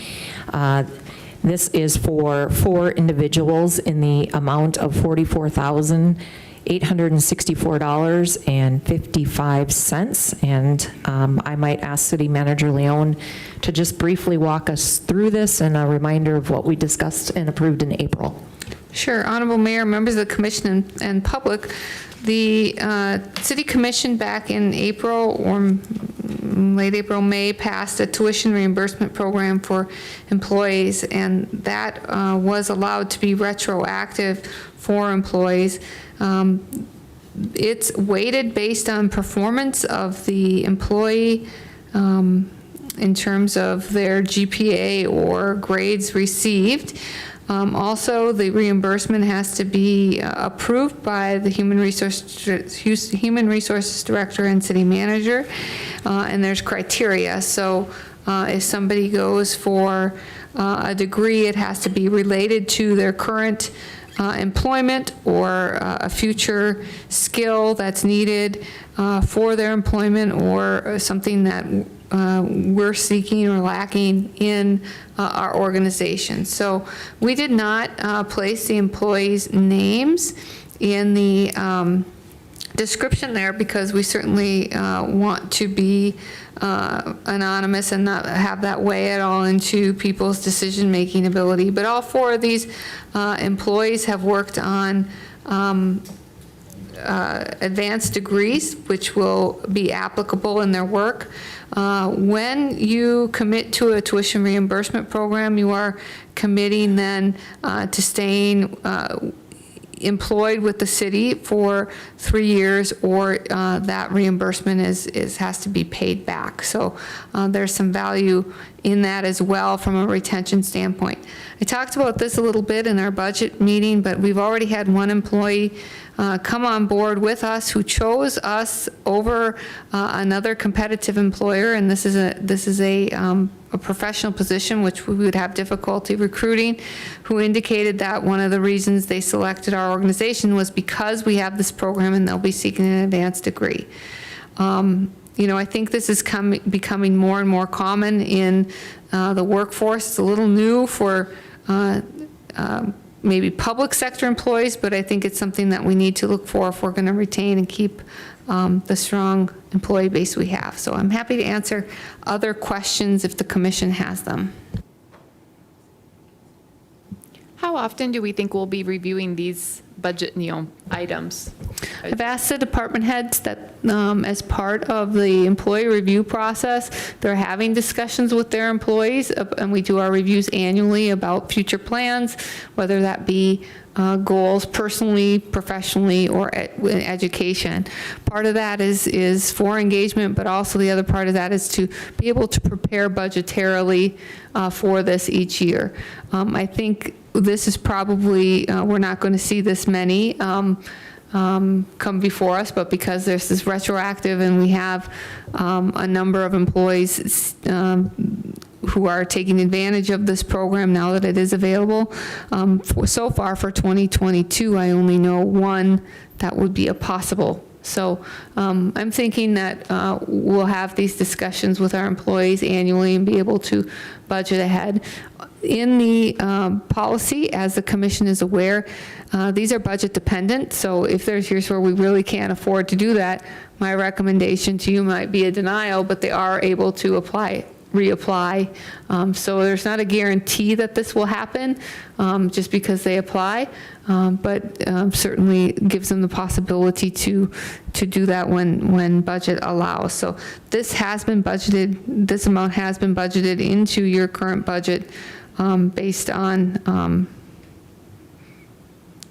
This is for 4 individuals in the amount of $44,864.55. And I might ask City Manager Leon to just briefly walk us through this and a reminder of what we discussed and approved in April. Sure. Honorable Mayor, members of the commission and public, the City Commission back in April or late April, May, passed a tuition reimbursement program for employees, and that was allowed to be retroactive for employees. It's weighted based on performance of the employee in terms of their GPA or grades received. Also, the reimbursement has to be approved by the Human Resources Director and City Manager, and there's criteria. So if somebody goes for a degree, it has to be related to their current employment or a future skill that's needed for their employment or something that we're seeking or lacking in our organization. So we did not place the employees' names in the description there because we certainly want to be anonymous and not have that weigh at all into people's decision-making ability. But all 4 of these employees have worked on advanced degrees, which will be applicable in their work. When you commit to a tuition reimbursement program, you are committing then to staying employed with the city for 3 years, or that reimbursement has to be paid back. So there's some value in that as well from a retention standpoint. I talked about this a little bit in our budget meeting, but we've already had 1 employee come on board with us who chose us over another competitive employer, and this is a professional position which we would have difficulty recruiting, who indicated that one of the reasons they selected our organization was because we have this program and they'll be seeking an advanced degree. You know, I think this is becoming more and more common in the workforce. It's a little new for maybe public sector employees, but I think it's something that we need to look for if we're going to retain and keep the strong employee base we have. So I'm happy to answer other questions if the commission has them. How often do we think we'll be reviewing these budget, items? I've asked the department heads that, as part of the employee review process, they're having discussions with their employees, and we do our reviews annually about future plans, whether that be goals personally, professionally, or in education. Part of that is for engagement, but also the other part of that is to be able to prepare budgetarily for this each year. I think this is probably, we're not going to see this many come before us, but because this is retroactive and we have a number of employees who are taking advantage of this program now that it is available. So far for 2022, I only know one that would be a possible. So I'm thinking that we'll have these discussions with our employees annually and be able to budget ahead. In the policy, as the commission is aware, these are budget dependent, so if there's years where we really can't afford to do that, my recommendation to you might be a denial, but they are able to reapply. So there's not a guarantee that this will happen just because they apply, but certainly gives them the possibility to do that when budget allows. So this has been budgeted, this amount has been budgeted into your current budget based on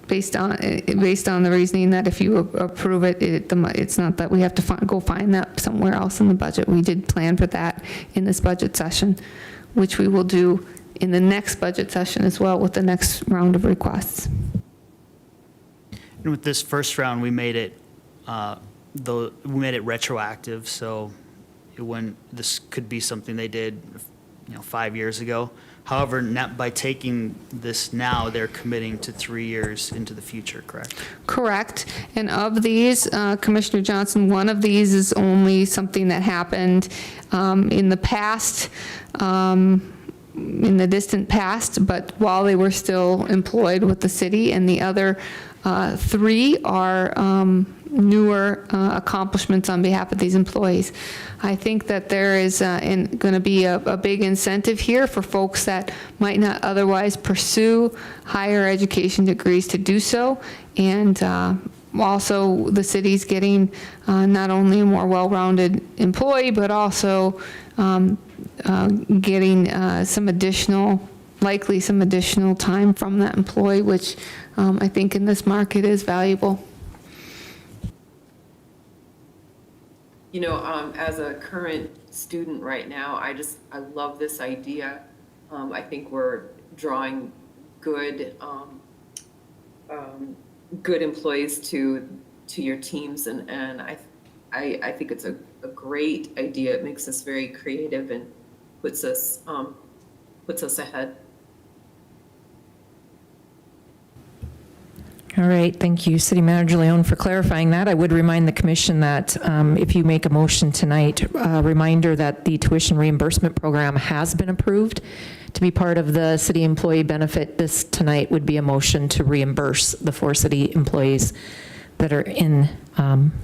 the reasoning that if you approve it, it's not that we have to go find that somewhere else in the budget. We did plan for that in this budget session, which we will do in the next budget session as well with the next round of requests. And with this first round, we made it retroactive, so this could be something they did 5 years ago. However, by taking this now, they're committing to 3 years into the future, correct? Correct. And of these, Commissioner Johnson, one of these is only something that happened in the past, in the distant past, but while they were still employed with the city, and the other 3 are newer accomplishments on behalf of these employees. I think that there is going to be a big incentive here for folks that might not otherwise pursue higher education degrees to do so, and also the city's getting not only a more well-rounded employee, but also getting likely some additional time from that employee, which I think in this market is valuable. As a current student right now, I love this idea. I think we're drawing good employees to your teams, and I think it's a great idea. It makes us very creative and puts us ahead. All right, thank you, City Manager Leon, for clarifying that. I would remind the commission that if you make a motion tonight, a reminder that the tuition reimbursement program has been approved to be part of the city employee benefit. This tonight would be a motion to reimburse the 4 city employees that are in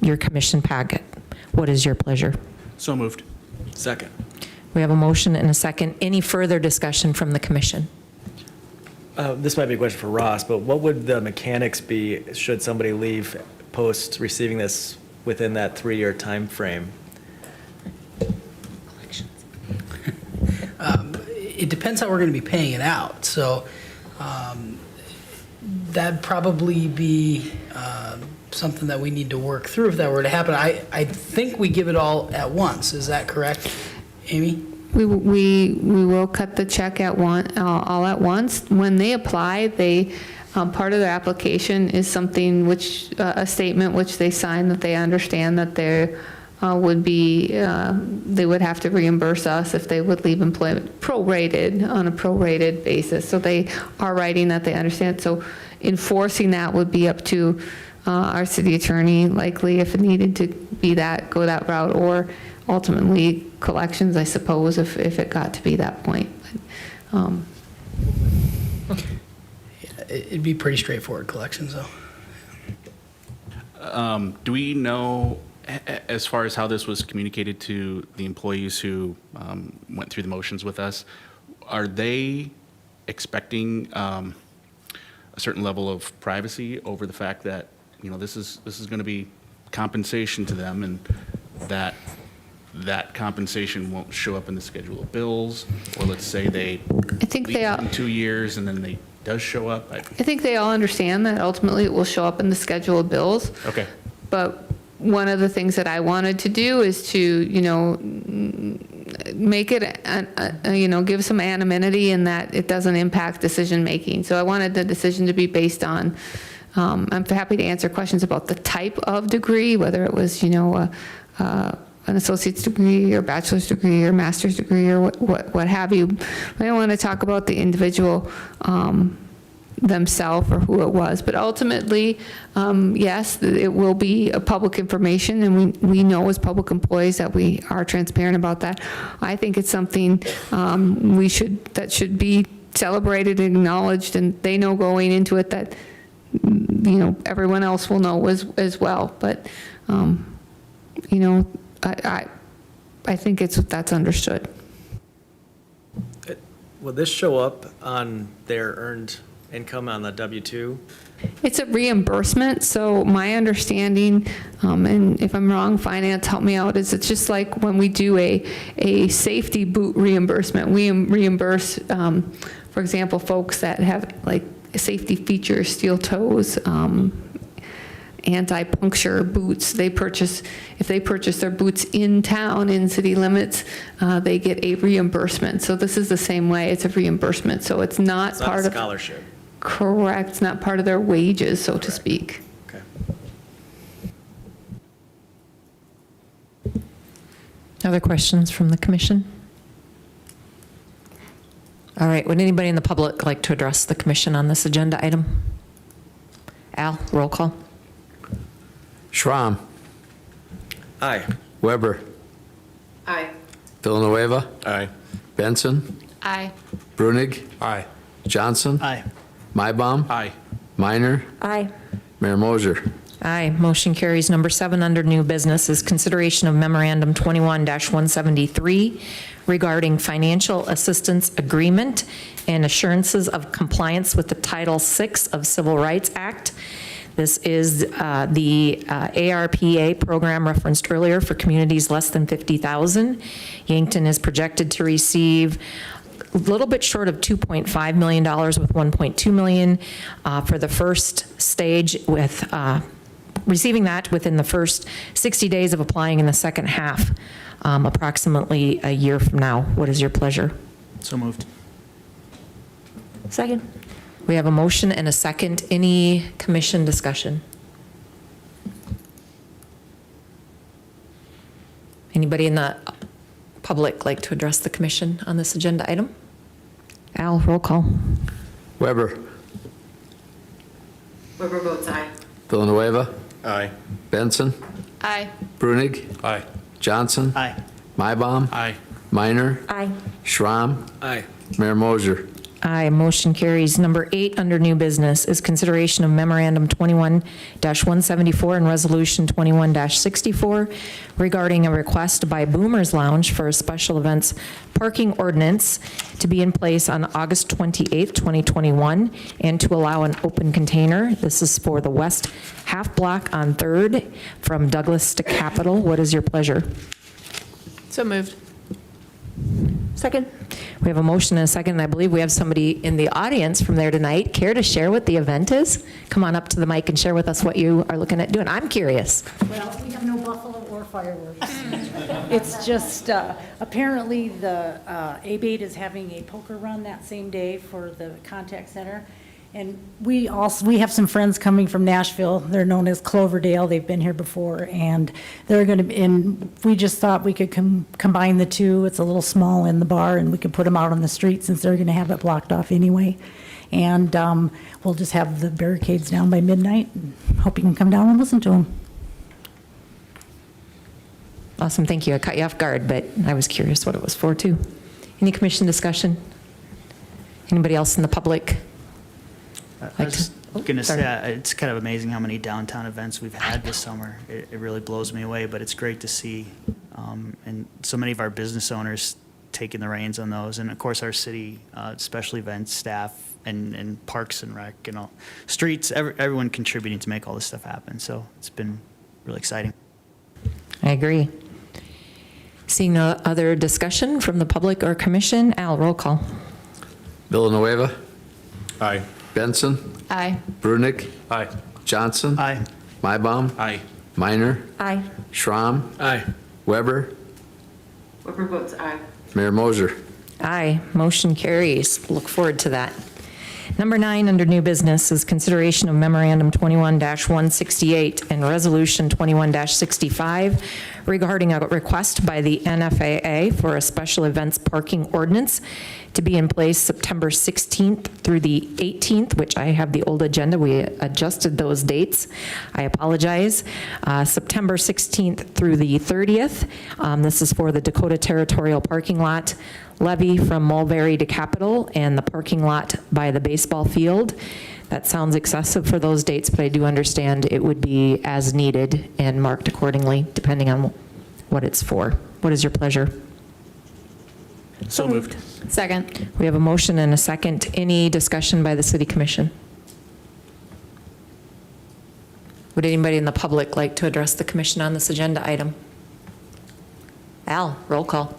your commission packet. What is your pleasure? So moved. Second. We have a motion and a second. Any further discussion from the commission? This might be a question for Ross, but what would the mechanics be should somebody leave post receiving this within that 3-year time frame? It depends how we're going to be paying it out. So that'd probably be something that we need to work through if that were to happen. I think we give it all at once. Is that correct, Amy? We will cut the check all at once. When they apply, part of their application is something which, a statement which they sign that they understand that they would have to reimburse us if they would leave employment on a prorated basis. So they are writing that they understand. So enforcing that would be up to our city attorney, likely if it needed to be go that route, or ultimately collections, I suppose, if it got to be that point. It'd be pretty straightforward collections, though. Do we know, as far as how this was communicated to the employees who went through the motions with us, are they expecting a certain level of privacy over the fact that you know, this is going to be compensation to them, and that compensation won't show up in the schedule of bills, or let's say they think leave they all- in 2 years and then they does show up. I think they all understand that ultimately it will show up in the schedule of bills. Okay. But one of the things that I wanted to do is to, you know, make it, you know, give some anonymity in that it doesn't impact decision-making. So I wanted the decision to be based on, I'm happy to answer questions about the type of degree, whether it was, you know, an associate's degree or bachelor's degree or master's degree or what have you. I don't want to talk about the individual themselves or who it was. But ultimately, yes, it will be a public information, and we know as public employees that we are transparent about that. I think it's something that should be celebrated and acknowledged, and they know going into it that, you know, everyone else will know as well. But, you know, I think that's understood. Will this show up on their earned income on the W-2? It's a reimbursement, so my understanding, and if I'm wrong, finance, help me out, is it's just like when we do a safety boot reimbursement. We reimburse, for example, folks that have like safety features, steel toes, anti-puncture boots. If they purchase their boots in town, in city limits, they get a reimbursement. So this is the same way, it's a reimbursement. So it's not part of. Scholarship. Correct, it's not part of their wages, so to speak. Okay. Other questions from the commission? All right, would anybody in the public like to address the commission on this agenda item? Al, roll call. Schramm. Aye. Weber. Aye. Villanueva. Aye. Benson. Aye. Brunig. Aye. Johnson. Aye. Mybom. Aye. Minor. Aye. Mayor Moser. Aye, motion carries. Number 7 under new business is consideration of Memorandum 21-173 regarding financial assistance agreement and assurances of compliance with the Title VI of Civil Rights Act. This is the ARPA program referenced earlier for communities less than 50,000. Yankton is projected to receive a little bit short of $2.5 million with $1.2 million for the first stage, with receiving that within the first 60 days of applying in the second half, approximately a year from now. What is your pleasure? So moved. Second. We have a motion and a second. Any commission discussion? Anybody in the public like to address the commission on this agenda item? Al, roll call. Weber. Weber votes aye. Villanueva. Aye. Benson. Aye. Brunig. Aye. Johnson. Aye. Mybom. Aye. Minor. Aye. Schramm. Aye. Mayor Moser. Aye, motion carries. Number 8 under new business is consideration of Memorandum 21-174 and Resolution 21-64 regarding a request by Boomers Lounge for a special events parking ordinance to be in place on August 28th, 2021, and to allow an open container. This is for the west half block on 3rd from Douglas to Capitol. What is your pleasure? So moved. Second. We have a motion and a second, and I believe we have somebody in the audience from there tonight. Care to share what the event is? Come on up to the mic and share with us what you are looking at doing. I'm curious. Well, we have no buffalo or fireworks. It's just, apparently the ABATE is having a poker run that same day for the contact center. And we have some friends coming from Nashville. They're known as Cloverdale. They've been here before, and they're going to, and we just thought we could combine the two. It's a little small in the bar, and we could put them out on the street since they're going to have it blocked off anyway. And we'll just have the barricades down by midnight, and hope you can come down and listen to them. Awesome, thank you. I caught you off guard, but I was curious what it was for, too. Any commission discussion? Anybody else in the public? I was just going to say, it's kind of amazing how many downtown events we've had this summer. It really blows me away, but it's great to see. And so many of our business owners taking the reins on those. And of course, our city special events staff and Parks and Rec and all, streets, everyone contributing to make all this stuff happen. So it's been really exciting. I agree. Seeing no other discussion from the public or commission, Al, roll call. Villanueva. Aye. Benson. Aye. Brunick. Aye. Johnson. Aye. Mybom. Aye. Minor. Aye. Schramm. Aye. Weber. Weber votes aye. Mayor Moser. Aye, motion carries. Look forward to that. Number 9, under new business, is consideration of Memorandum 21-168 and Resolution 21-65 regarding a request by the NFAA for a special events parking ordinance to be in place September 16th through the 18th, which I have the old agenda. We adjusted those dates. I apologize. September 16th through the 30th. This is for the Dakota Territorial Parking Lot levy from Mulberry to Capitol and the parking lot by the baseball field. That sounds excessive for those dates, but I do understand it would be as needed and marked accordingly, depending on what it's for. What is your pleasure? So moved. Second. We have a motion and a second. Any discussion by the city commission? Would anybody in the public like to address the commission on this agenda item? Al, roll call.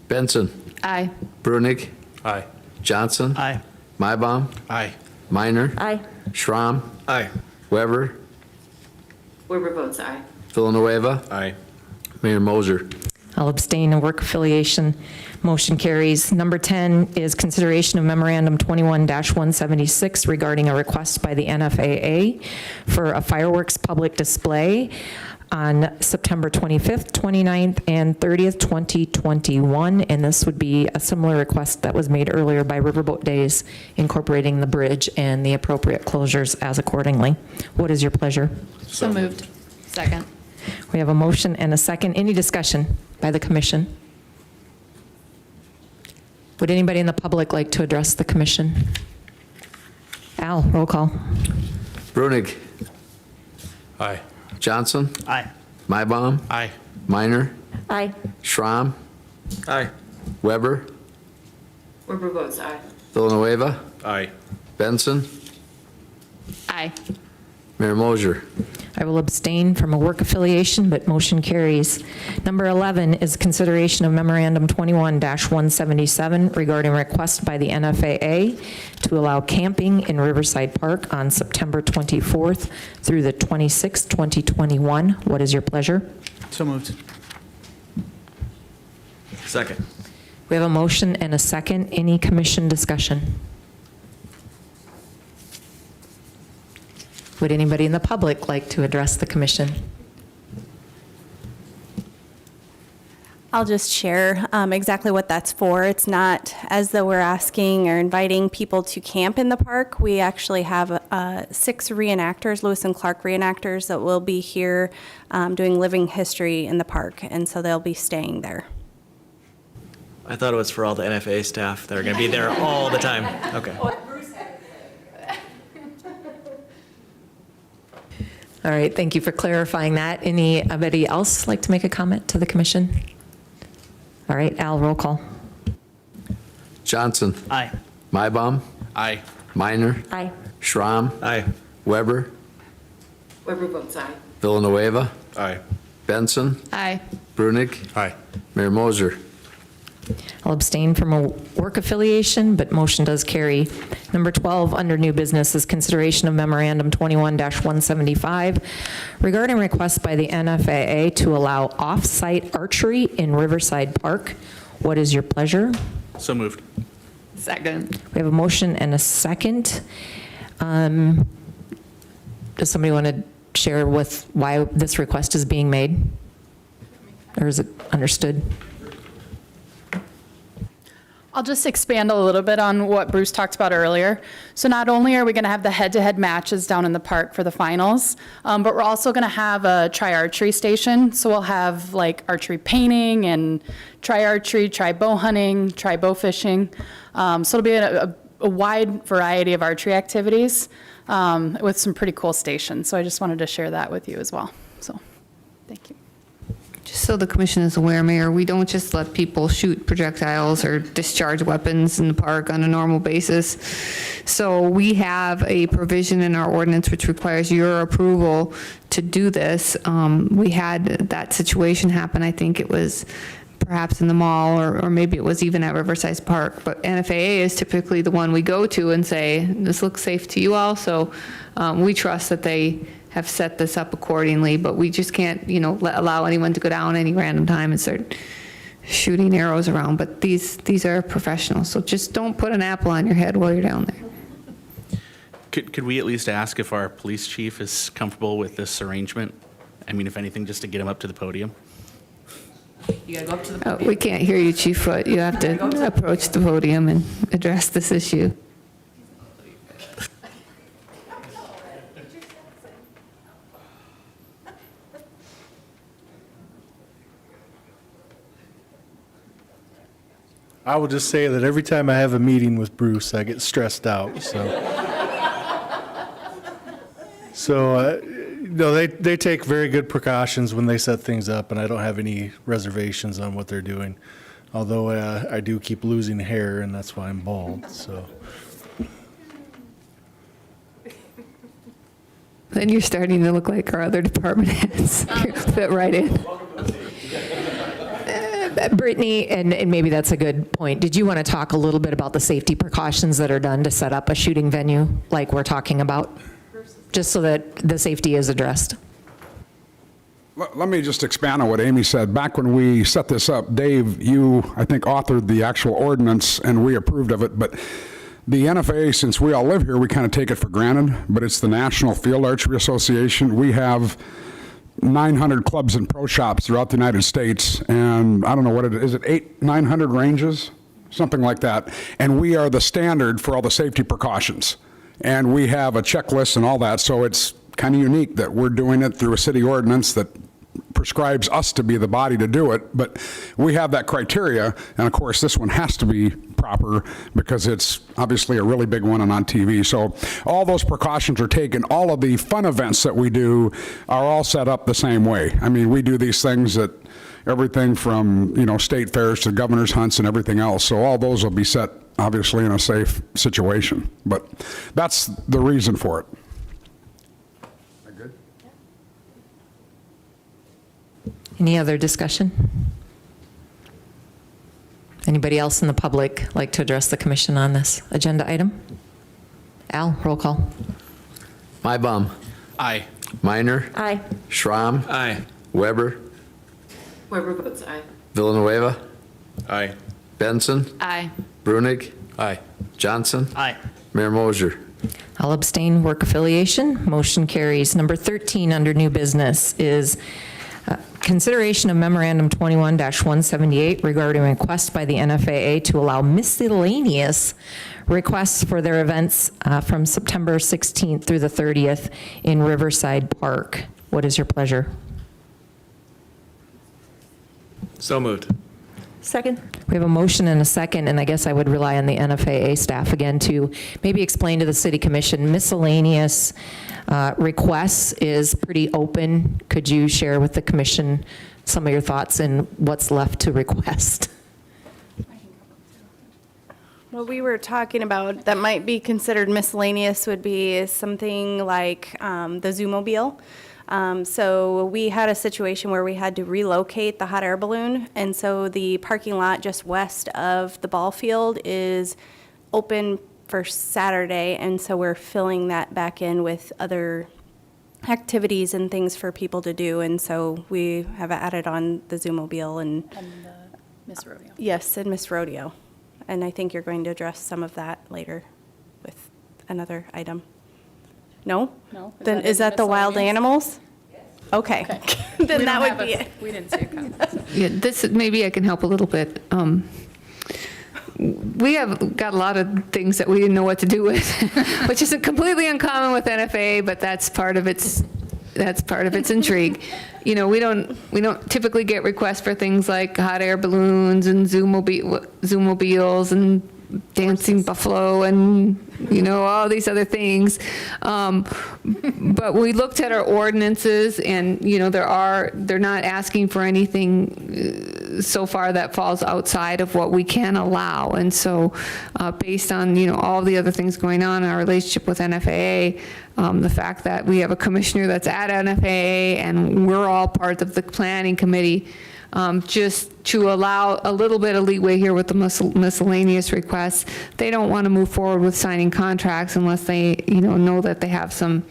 Benson. Aye. Brunick. Aye. Johnson. Aye. Mybom. Aye. Minor. Aye. Schramm. Aye. Weber. Weber votes aye. Villanueva. Aye. Mayor Moser. I'll abstain and work affiliation. Motion carries. Number 10 is consideration of Memorandum 21-176 regarding a request by the NFAA for a fireworks public display on September 25th, 29th, and 30th, 2021. And this would be a similar request that was made earlier by Riverboat Days, incorporating the bridge and the appropriate closures as accordingly. What is your pleasure? So moved. Second. We have a motion and a second. Any discussion by the commission? Would anybody in the public like to address the commission? Al, roll call. Brunick. Aye. Johnson. Aye. Mybom. Aye. Minor. Aye. Schramm. Aye. Weber. Weber votes aye. Villanueva. Aye. Benson. Aye. Mayor Moser. I will abstain from a work affiliation, but motion carries. Number 11 is consideration of Memorandum 21-177 regarding request by the NFAA to allow camping in Riverside Park on September 24th through the 26th, 2021. What is your pleasure? So moved. Second. We have a motion and a second. Any commission discussion? Would anybody in the public like to address the commission? I'll just share exactly what that's for. It's not as though we're asking or inviting people to camp in the park. We actually have 6 reenactors, Lewis and Clark reenactors, that will be here doing living history in the park, and so they'll be staying there. I thought it was for all the NFA staff that are going to be there all the time. Okay. All right, thank you for clarifying that. Anybody else like to make a comment to the commission? All right, Al, roll call. Johnson. Aye. Mybom. Aye. Minor. Aye. Schramm. Aye. Weber. Weber votes aye. Villanueva. Aye. Benson. Aye. Brunick. Aye. Mayor Moser. I'll abstain from a work affiliation, but motion does carry. Number 12, under new business, is consideration of Memorandum 21-175 regarding request by the NFAA to allow off-site archery in Riverside Park. What is your pleasure? So moved. Second. We have a motion and a second. Does somebody want to share with why this request is being made? Or is it understood? I'll just expand a little bit on what Bruce talked about earlier. So not only are we going to have the head-to-head matches down in the park for the finals, but we're also going to have a tri-archery station. So we'll have like archery painting and tri-archery, tri-bow hunting, tri-bow fishing. So it'll be a wide variety of archery activities with some pretty cool stations. So I just wanted to share that with you as well. So, thank you. Just so the commission is aware, Mayor, we don't just let people shoot projectiles or discharge weapons in the park on a normal basis. So we have a provision in our ordinance which requires your approval to do this. We had that situation happen, I think it was perhaps in the mall, or maybe it was even at Riverside Park. But NFAA is typically the one we go to and say, this looks safe to you all. So we trust that they have set this up accordingly, but we just can't, allow anyone to go down any random time and start shooting arrows around. But these are professionals, so just don't put an apple on your head while you're down there. Could we at least ask if our police chief is comfortable with this arrangement? I mean, if anything, just to get him up to the podium. You gotta go up to the podium. We can't hear you, Chief Foot. You have to approach the podium and address this issue. I will just say that every time I have a meeting with Bruce, I get stressed out, no, they take very good precautions when they set things up, and I don't have any reservations on what they're doing. Although I do keep losing hair, and that's why I'm bald, so. Then you're starting to look like our other department heads. You fit right in. Brittany, and maybe that's a good point, did you want to talk a little bit about the safety precautions that are done to set up a shooting venue like we're talking about? Just so that the safety is addressed. Let me just expand on what Amy said. Back when we set this up, Dave, you, I think, authored the actual ordinance, and we approved of it. But the NFA, since we all live here, we kind of take it for granted, but it's the National Field Archery Association. We have 900 clubs and pro shops throughout the United States, and I don't know what it is. Is it 900 ranges? Something like that. And we are the standard for all the safety precautions. And we have a checklist and all that, so it's kind of unique that we're doing it through a city ordinance that prescribes us to be the body to do it, but we have that criteria, and of course this one has to be proper because it's obviously a really big one and on TV. So all those precautions are taken. All of the fun events that we do are all set up the same way. I mean, we do these things at everything from, state fairs to governor's hunts and everything else, so all those will be set obviously in a safe situation, but that's the reason for it. Good? Any other discussion? Anybody else in the public like to address the commission on this agenda item? Al, roll call. Mybom. Aye. Minor. Aye. Schramm. Aye. Weber. Weber votes aye. Villanueva. Aye. Benson. Aye. Brunig. Aye. Johnson. Aye. Mayor Mosher. I'll abstain, work affiliation. Motion carries. Number 13 under new business is consideration of Memorandum 21-178 regarding request by the NFAA to allow miscellaneous requests for their events from September 16th through the 30th in Riverside Park. What is your pleasure? So moved. Second. We have a motion and a second, and I guess I would rely on the NFAA staff again to maybe explain to the City Commission miscellaneous requests is pretty open. Could you share with the commission some of your thoughts and what's left to request? What we were talking about that might be considered miscellaneous would be something like the Zoomobile. So we had a situation where we had to relocate the hot air balloon, and so the parking lot just west of the ball field is open for Saturday, and so we're filling that back in with other activities and things for people to do, and so we have added on the Zoomobile and the Miss Rodeo. Yes, and Miss Rodeo. And I think you're going to address some of that later with another item. No? No? Then is that the wild animals? Okay. Then that would be it. We didn't see a copy. Yeah, this, maybe I can help a little bit. We have got a lot of things that we didn't know what to do with, which is completely uncommon with NFA, but that's part of its intrigue. We don't typically get requests for things like hot air balloons and Zoomobiles and dancing buffalo and, all these other things. But we looked at our ordinances and, they're not asking for anything so far that falls outside of what we can allow. And so based on, all the other things going on in our relationship with NFAA, the fact that we have a commissioner that's at NFAA and we're all part of the planning committee, just to allow a little bit of leeway here with the miscellaneous requests. They don't want to move forward with signing contracts unless they, know that they have some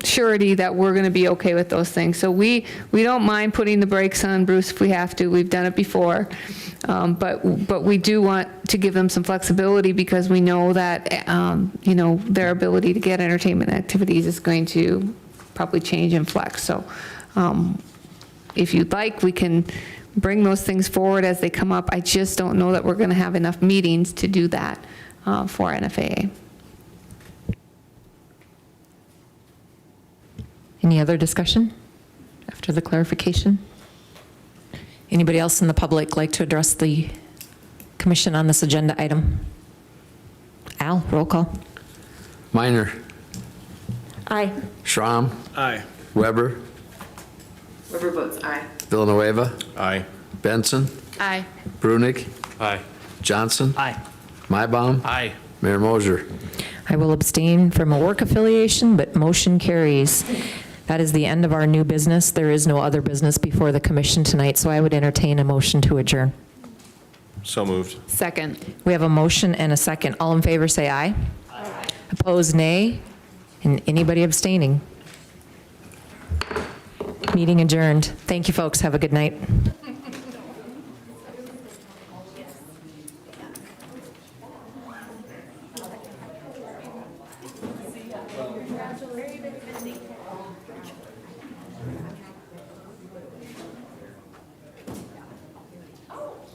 surety that we're going to be okay with those things. So we don't mind putting the brakes on, Bruce, if we have to. We've done it before. But we do want to give them some flexibility because we know that, their ability to get entertainment activities is going to probably change and flex. So if you'd like, we can bring those things forward as they come up. I just don't know that we're going to have enough meetings to do that for NFAA. Any other discussion after the clarification? Anybody else in the public like to address the commission on this agenda item? Al, roll call. Minor, Aye. Schramm, Aye. Weber, Weber votes aye. Villanueva, Aye. Benson, Aye. Brunig, Aye. Johnson, Aye. Mybom, Aye. Mayor Moser. I will abstain from a work affiliation, but motion carries. That is the end of our new business. There is no other business before the commission tonight, so I would entertain a motion to adjourn. So moved. Second. We have a motion and a second. All in favor, say aye. Aye. Opposed, nay. And anybody abstaining? Meeting adjourned. Thank you, folks. Have a good night.